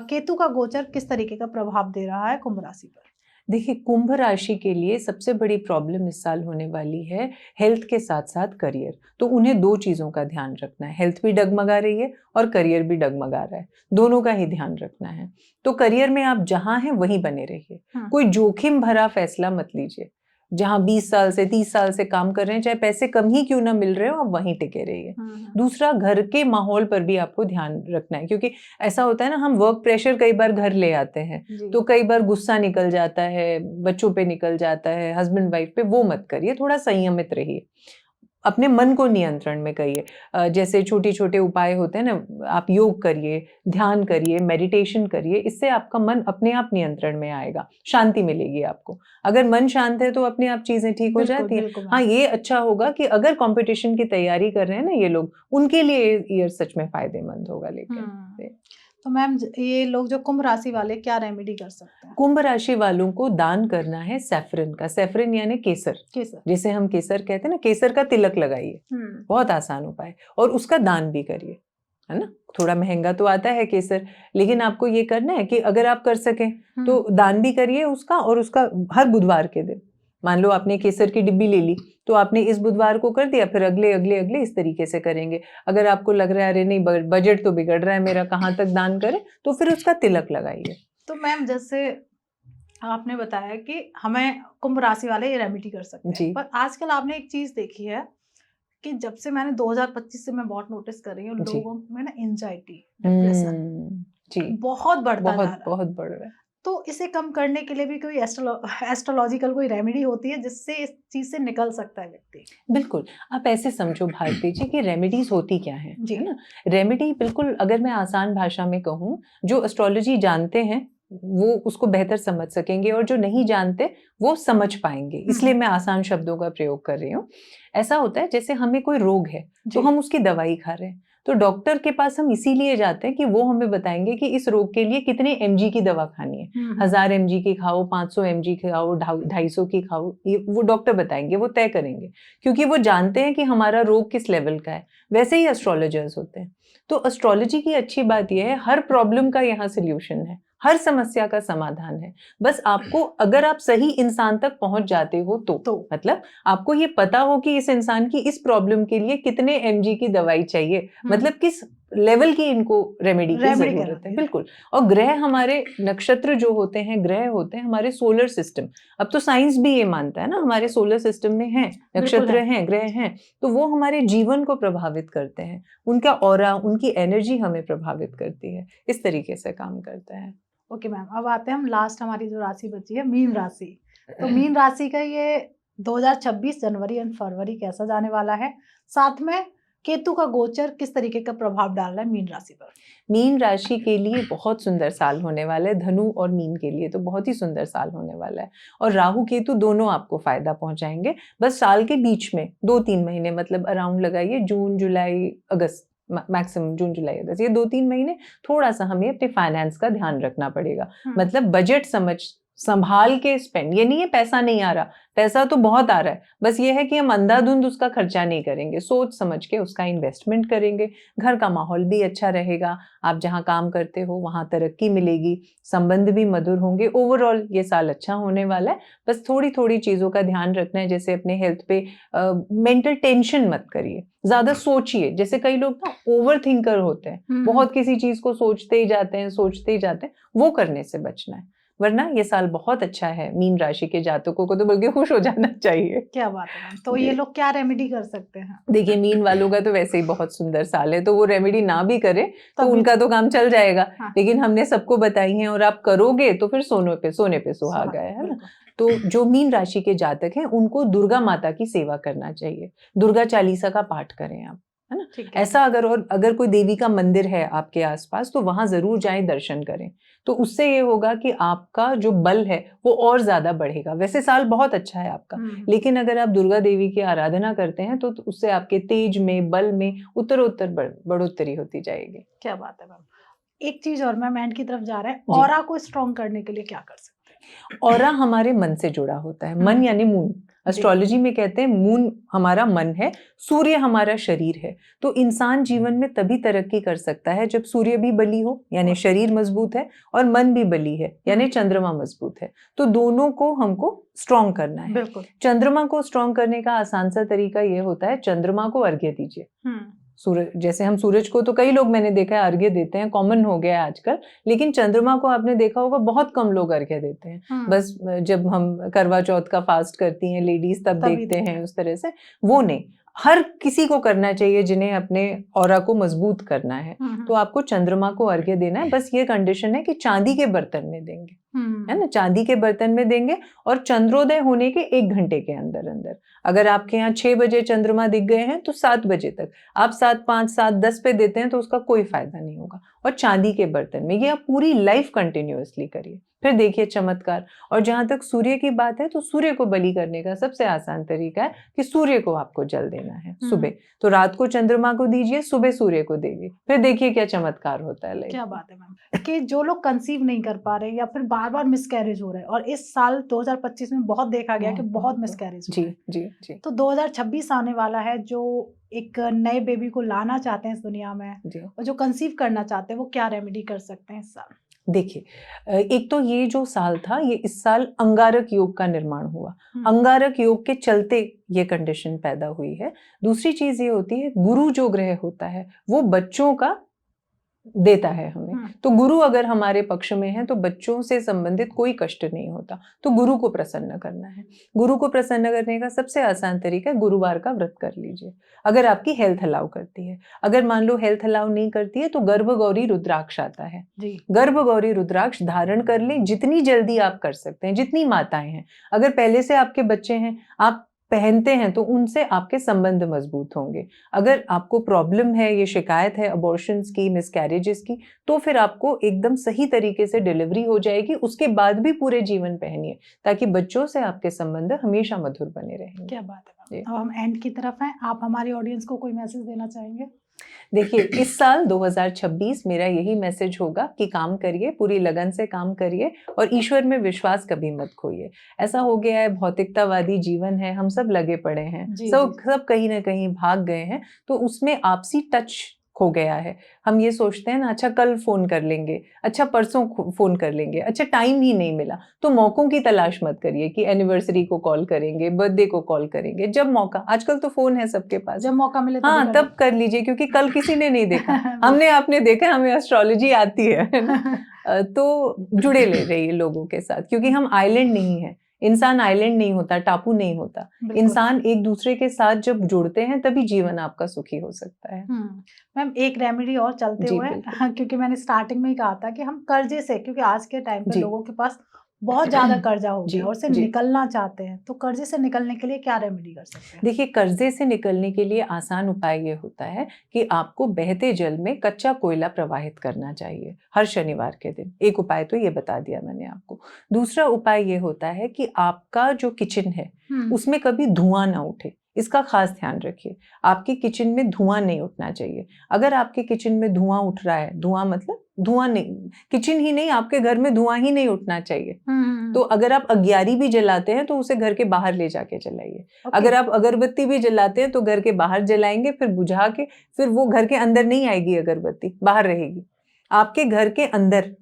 केतु का गोचर किस तरीके का प्रभाव दे रहा है कुंभ राशि पर? देखिए, कुंभ राशि के लिए सबसे बड़ी प्रॉब्लम इस साल होने वाली है हेल्थ के साथ साथ करियर। तो उन्हें दो चीजों का ध्यान रखना है, हेल्थ भी डगमगा रही है और करियर भी डगमगा रहा है, दोनों का ही ध्यान रखना है। तो करियर में आप जहां हैं वहीं बने रहिए, कोई जोखिम भरा फैसला मत लीजिए। जहां 20 साल से 30 साल से काम कर रहे हैं, चाहे पैसे कम ही क्यों ना मिल रहे हो, आप वहीं टिके रहिए। दूसरा, घर के माहौल पर भी आपको ध्यान रखना है, क्योंकि ऐसा होता है ना, हम वर्क प्रेशर कई बार घर ले आते हैं, तो कई बार गुस्सा निकल जाता है, बच्चों पे निकल जाता है, हस्बैंड वाइफ पे, वो मत करिए, थोड़ा संयमित रहिए, अपने मन को नियंत्रण में करिए। जैसे छोटे छोटे उपाय होते हैं ना, आप योग करिए, ध्यान करिए, मेडिटेशन करिए, इससे आपका मन अपने आप नियंत्रण में आएगा, शांति मिलेगी आपको। अगर मन शांत है तो अपने आप चीजें ठीक हो जाती हैं। हाँ, ये अच्छा होगा कि अगर कंपटीशन की तैयारी कर रहे हैं ना ये लोग, उनके लिए ये सच में फायदेमंद होगा। लेकिन तो मैम ये लोग जो कुंभ राशि वाले क्या रेमेडी कर सकते हैं? कुंभ राशि वालों को दान करना है सैफरन का। सैफरन यानी केसर, जिसे हम केसर कहते हैं ना, केसर का तिलक लगाइए, बहुत आसान उपाय, और उसका दान भी करिए, है ना। थोड़ा महंगा तो आता है केसर, लेकिन आपको ये करना है कि अगर आप कर सकें तो दान भी करिए उसका, और उसका हर बुधवार के दिन, मान लो आपने केसर की डिब्बी ले ली, तो आपने इस बुधवार को कर दिया, फिर अगले अगले अगले इस तरीके से करेंगे। अगर आपको लग रहा है अरे नहीं बजट तो बिगड़ रहा है मेरा, कहाँ तक दान करें, तो फिर उसका तिलक लगाइए। तो मैम जैसे आपने बताया कि हमें कुंभ राशि वाले ये रेमेडी कर सकते हैं, पर आजकल आपने एक चीज देखी है कि जब से मैंने 2025 से मैं बहुत नोटिस कर रही हूँ, लोगों में ना एंजाइटी, डिप्रेशन बहुत बढ़ता जा रहा है, बहुत बढ़ रहा है। तो इसे कम करने के लिए भी कोई एस्ट्रोलॉजिकल कोई रेमेडी होती है जिससे इस चीज से निकल सकता है व्यक्ति? बिल्कुल, आप ऐसे समझो भारती जी कि रेमेडीज होती क्या है ना। रेमेडी बिल्कुल, अगर मैं आसान भाषा में कहूँ, जो एस्ट्रोलॉजी जानते हैं वो उसको बेहतर समझ सकेंगे, और जो नहीं जानते वो समझ पाएंगे, इसलिए मैं आसान शब्दों का प्रयोग कर रही हूँ। ऐसा होता है जैसे हमें कोई रोग है तो हम उसकी दवाई खा रहे हैं, तो डॉक्टर के पास हम इसीलिए जाते हैं कि वो हमें बताएंगे कि इस रोग के लिए कितने mg की दवा खानी है। 1000 mg की खाओ, 500 mg की खाओ, 250 की खाओ, ये वो डॉक्टर बताएंगे, वो तय करेंगे, क्योंकि वो जानते हैं कि हमारा रोग किस लेवल का है। वैसे ही एस्ट्रोलॉजर्स होते हैं। तो एस्ट्रोलॉजी की अच्छी बात यह है, हर प्रॉब्लम का यहाँ सोल्यूशन है, हर समस्या का समाधान है। बस आपको, अगर आप सही इंसान तक पहुंच जाते हो तो मतलब आपको ये पता हो कि इस इंसान की इस प्रॉब्लम के लिए कितने mg की दवाई चाहिए, मतलब किस लेवल की इनको रेमेडी की जरूरत है। बिल्कुल। और ग्रह, हमारे नक्षत्र जो होते हैं, ग्रह होते हैं हमारे सोलर सिस्टम। अब तो साइंस भी ये मानता है ना, हमारे सोलर सिस्टम में है, नक्षत्र हैं, ग्रह हैं, तो वो हमारे जीवन को प्रभावित करते हैं, उनका ऑरा, उनकी एनर्जी हमें प्रभावित करती है, इस तरीके से काम करता है। ओके मैम, अब आते हैं हम लास्ट, हमारी जो राशि बची है मीन राशि। तो मीन राशि का ये 2026 जनवरी एंड फरवरी कैसा जाने वाला है, साथ में केतु का गोचर किस तरीके का प्रभाव डाल रहा है मीन राशि पर? मीन राशि के लिए बहुत सुंदर साल होने वाला है, धनु और मीन के लिए तो बहुत ही सुंदर साल होने वाला है। और राहु केतु दोनों आपको फायदा पहुंचाएंगे। बस साल के बीच में 2-3 महीने, मतलब अराउंड लगाइए जून जुलाई अगस्त, मैक्सिमम जून जुलाई अगस्त, ये 2-3 महीने थोड़ा सा हमें अपने फाइनेंस का ध्यान रखना पड़ेगा। मतलब बजट संभाल के स्पेंड। ये नहीं है पैसा नहीं आ रहा, पैसा तो बहुत आ रहा है, बस ये है कि हम अंधाधुंध उसका खर्चा नहीं करेंगे, सोच समझ के उसका इन्वेस्टमेंट करेंगे। घर का माहौल भी अच्छा रहेगा, आप जहाँ काम करते हो वहाँ तरक्की मिलेगी, संबंध भी मधुर होंगे। ओवरऑल ये साल अच्छा होने वाला है। बस थोड़ी थोड़ी चीजों का ध्यान रखना है, जैसे अपने हेल्थ पे मेंटल टेंशन मत करिए, ज्यादा सोचिए। जैसे कई लोग ना ओवर थिंकर होते हैं, बहुत किसी चीज को सोचते ही जाते हैं, वो करने से बचना है। वरना ये साल बहुत अच्छा है। मीन राशि के जातकों को तो बल्कि खुश हो जाना चाहिए। क्या बात है मैम। तो ये लोग क्या रेमेडी कर सकते हैं? देखिए, मीन वालों का तो वैसे ही बहुत सुंदर साल है, तो वो रेमेडी ना भी करे तो उनका तो काम चल जाएगा। हाँ। लेकिन हमने सबको बताई है, और आप करोगे तो फिर सोने पे सुहागा है ना। तो जो मीन राशि के जातक हैं उनको दुर्गा माता की सेवा करना चाहिए। दुर्गा चालीसा का पाठ करें आप, है ना। ऐसा अगर कोई देवी का मंदिर है आपके आसपास तो वहां जरूर जाएं, दर्शन करें। तो उससे ये होगा कि आपका जो बल है वो और ज्यादा बढ़ेगा। वैसे साल बहुत अच्छा है आपका, लेकिन अगर आप दुर्गा देवी की आराधना करते हैं तो उससे आपके तेज में, बल में उत्तरोत्तर बढ़ोतरी होती जाएगी। क्या बात है मैम। एक चीज और, मैम एंड की तरफ जा रहा है, ऑरा को स्ट्रॉन्ग करने के लिए क्या कर सकते हैं? ऑरा हमारे मन से जुड़ा होता है। मन यानी मून। एस्ट्रोलॉजी में कहते हैं मून हमारा मन है, सूर्य हमारा शरीर है। तो इंसान जीवन में तभी तरक्की कर सकता है जब सूर्य भी बली हो, यानी शरीर मजबूत है, और मन भी बली है, यानी चंद्रमा मजबूत है। तो दोनों को हमको स्ट्रॉन्ग करना है। चंद्रमा को स्ट्रॉन्ग करने का आसान सा तरीका ये होता है, चंद्रमा को अर्घ्य दीजिए। सूरज, जैसे हम सूरज को तो कई लोग मैंने देखा है अर्घ्य देते हैं, कॉमन हो गया है आजकल। लेकिन चंद्रमा को आपने देखा होगा बहुत कम लोग अर्घ्य देते हैं। बस जब हम करवा चौथ का फास्ट करती हैं लेडीज तब देखते हैं उस तरह से। वो नहीं, हर किसी को करना चाहिए जिन्हें अपने ऑरा को मजबूत करना है। तो आपको चंद्रमा को अर्घ्य देना है। बस ये कंडीशन है कि चांदी के बर्तन में देंगे, है ना, चांदी के बर्तन में देंगे, और चंद्रोदय होने के 1 घंटे के अंदर अंदर। अगर आपके यहाँ 6 बजे चंद्रमा दिख गए हैं तो 7 बजे तक, आप 7, 5, 7, 10 पे देते हैं तो उसका कोई फायदा नहीं होगा। और चांदी के बर्तन में, ये आप पूरी लाइफ कंटिन्यूअसली करिए, फिर देखिए चमत्कार। और जहां तक सूर्य की बात है तो सूर्य को बलि करने का सबसे आसान तरीका है कि सूर्य को आपको जल देना है सुबह। तो रात को चंद्रमा को दीजिए, सुबह सूर्य को दीजिए, फिर देखिए क्या चमत्कार होता है। क्या बात है मैम। कि जो लोग कंसीव नहीं कर पा रहे या फिर बार बार मिसकैरेज हो रहा है, और इस साल 2025 में बहुत देखा गया कि बहुत मिसकैरेज हो रहा है। जी। तो 2026 आने वाला है, जो एक नए बेबी को लाना चाहते हैं इस दुनिया में, और जो कंसीव करना चाहते हैं, वो क्या रेमेडी कर सकते हैं इस साल? देखिए, एक तो ये जो साल था, ये इस साल अंगारक योग का निर्माण हुआ। अंगारक योग के चलते ये कंडीशन पैदा हुई है। दूसरी चीज ये होती है, गुरु जो ग्रह होता है वो बच्चों का देता है हमें। तो गुरु अगर हमारे पक्ष में है तो बच्चों से संबंधित कोई कष्ट नहीं होता। तो गुरु को प्रसन्न करना है। गुरु को प्रसन्न करने का सबसे आसान तरीका है, गुरुवार का व्रत कर लीजिए, अगर आपकी हेल्थ अलाउ करती है। अगर मान लो हेल्थ अलाउ नहीं करती है तो गर्भगौरी रुद्राक्ष आता है, गर्भगौरी रुद्राक्ष धारण कर ले, जितनी जल्दी आप कर सकते हैं। जितनी माताएं हैं, अगर पहले से आपके बच्चे हैं, आप पहनते हैं तो उनसे आपके संबंध मजबूत होंगे। अगर आपको प्रॉब्लम है, ये शिकायत है अबॉर्शंस की, मिसकैरेजेस की, तो फिर आपको एकदम सही तरीके से डिलीवरी हो जाएगी। उसके बाद भी पूरे जीवन पहनिए, ताकि बच्चों से आपके संबंध हमेशा मधुर बने रहेंगे। क्या बात है। अब हम एंड की तरफ हैं, आप हमारी ऑडियंस को कोई मैसेज देना चाहेंगे? देखिए, इस साल 2026 मेरा यही मैसेज होगा कि काम करिए, पूरी लगन से काम करिए, और ईश्वर में विश्वास कभी मत खोइए। ऐसा हो गया है, भौतिकतावादी जीवन है, हम सब लगे पड़े हैं, सब कहीं ना कहीं भाग गए हैं, तो उसमें आपसी टच खो गया है। हम ये सोचते हैं ना, अच्छा कल फोन कर लेंगे, अच्छा परसों फोन कर लेंगे, अच्छा टाइम ही नहीं मिला। तो मौकों की तलाश मत करिए कि एनिवर्सरी को कॉल करेंगे, बर्थडे को कॉल करेंगे। जब मौका, आजुकल तो फोन है सबके पास, जब मौका मिले हाँ तब कर लीजिए, क्योंकि कल किसी ने नहीं देखा। हमने आपने देखा, हमें एस्ट्रोलॉजी आती है। तो जुड़े ले रहिए लोगों के साथ, क्योंकि हम आइलैंड नहीं है। इंसान आइलैंड नहीं होता, टापू नहीं होता। इंसान एक दूसरे के साथ जब जुड़ते हैं तभी जीवन आपका सुखी हो सकता है। मैम एक रेमेडी और चलते हुए, क्योंकि मैंने स्टार्टिंग में ही कहा था कि हम कर्जे से, क्योंकि आज के टाइम पे लोगों के पास बहुत ज्यादा कर्जा हो जी, गया और उससे जी। निकलना चाहते हैं, तो कर्जे से निकलने के लिए क्या रेमेडी कर सकते हैं? देखिए, कर्जे से निकलने के लिए आसान उपाय ये होता है कि आपको बहते जल में कच्चा कोयला प्रवाहित करना चाहिए हर शनिवार के दिन। एक उपाय तो ये बता दिया मैंने आपको। दूसरा उपाय ये होता है कि आपका जो किचन है उसमें कभी धुआं ना उठे, इसका खास ध्यान रखिए। आपके किचन में धुआं नहीं उठना चाहिए। अगर आपके किचन में धुआं उठ रहा है, धुआं मतलब धुआं नहीं, किचन ही नहीं, आपके घर में धुआं ही नहीं उठना चाहिए। तो अगर आप अगियारी भी जलाते हैं तो उसे घर के बाहर ले जाके जलाइए। अगर आप अगरबत्ती भी जलाते हैं तो घर के बाहर जलाएंगे, फिर बुझा के, फिर वो घर के अंदर नहीं आएगी अगरबत्ती, बाहर रहेगी। आपके घर के अंदर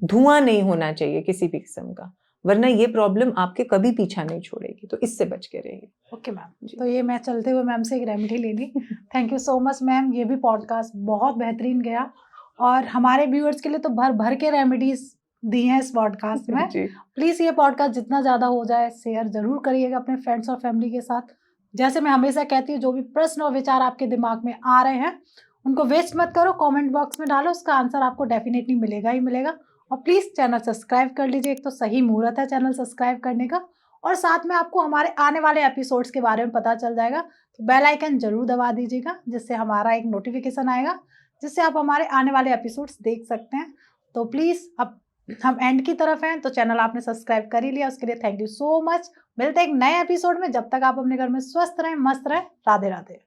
धुआं नहीं होना चाहिए किसी भी किस्म का, वरना ये प्रॉब्लम आपके कभी पीछा नहीं छोड़ेगी। तो इससे बच के रहिए। ओके मैम, तो ये मैं चलते हुए मैम से एक रेमेडी ले ली। Thank you so much ma'am, ये भी पॉडकास्ट बहुत बेहतरीन गया और हमारे व्यूअर्स के लिए तो भर भर के रेमेडीज दी हैं इस पॉडकास्ट में। प्लीज ये पॉडकास्ट जितना ज्यादा हो जाए शेयर जरूर करिएगा अपने फ्रेंड्स और फैमिली के साथ। जैसे मैं हमेशा कहती हूँ, जो भी प्रश्न और विचार आपके दिमाग में आ रहे हैं उनको वेस्ट मत करो, कमेंट बॉक्स में डालो, उसका आंसर आपको डेफिनेटली मिलेगा ही मिलेगा। और प्लीज चैनल सब्सक्राइब कर लीजिए, एक तो सही मुहूर्त है चैनल सब्सक्राइब करने का, और साथ में आपको हमारे आने वाले एपिसोड्स के बारे में पता चल जाएगा। तो बेल आइकन जरूर दबा दीजिएगा, जिससे हमारा एक नोटिफिकेशन आएगा, जिससे आप हमारे आने वाले एपिसोड्स देख सकते हैं। तो प्लीज, अब हम एंड की तरफ हैं, तो चैनल आपने सब्सक्राइब कर ही लिया, उसके लिए थैंक यू सो मच। मिलते हैं एक नए एपिसोड में, जब तक आप अपने घर में स्वस्थ रहें, मस्त रहें। राधे राधे।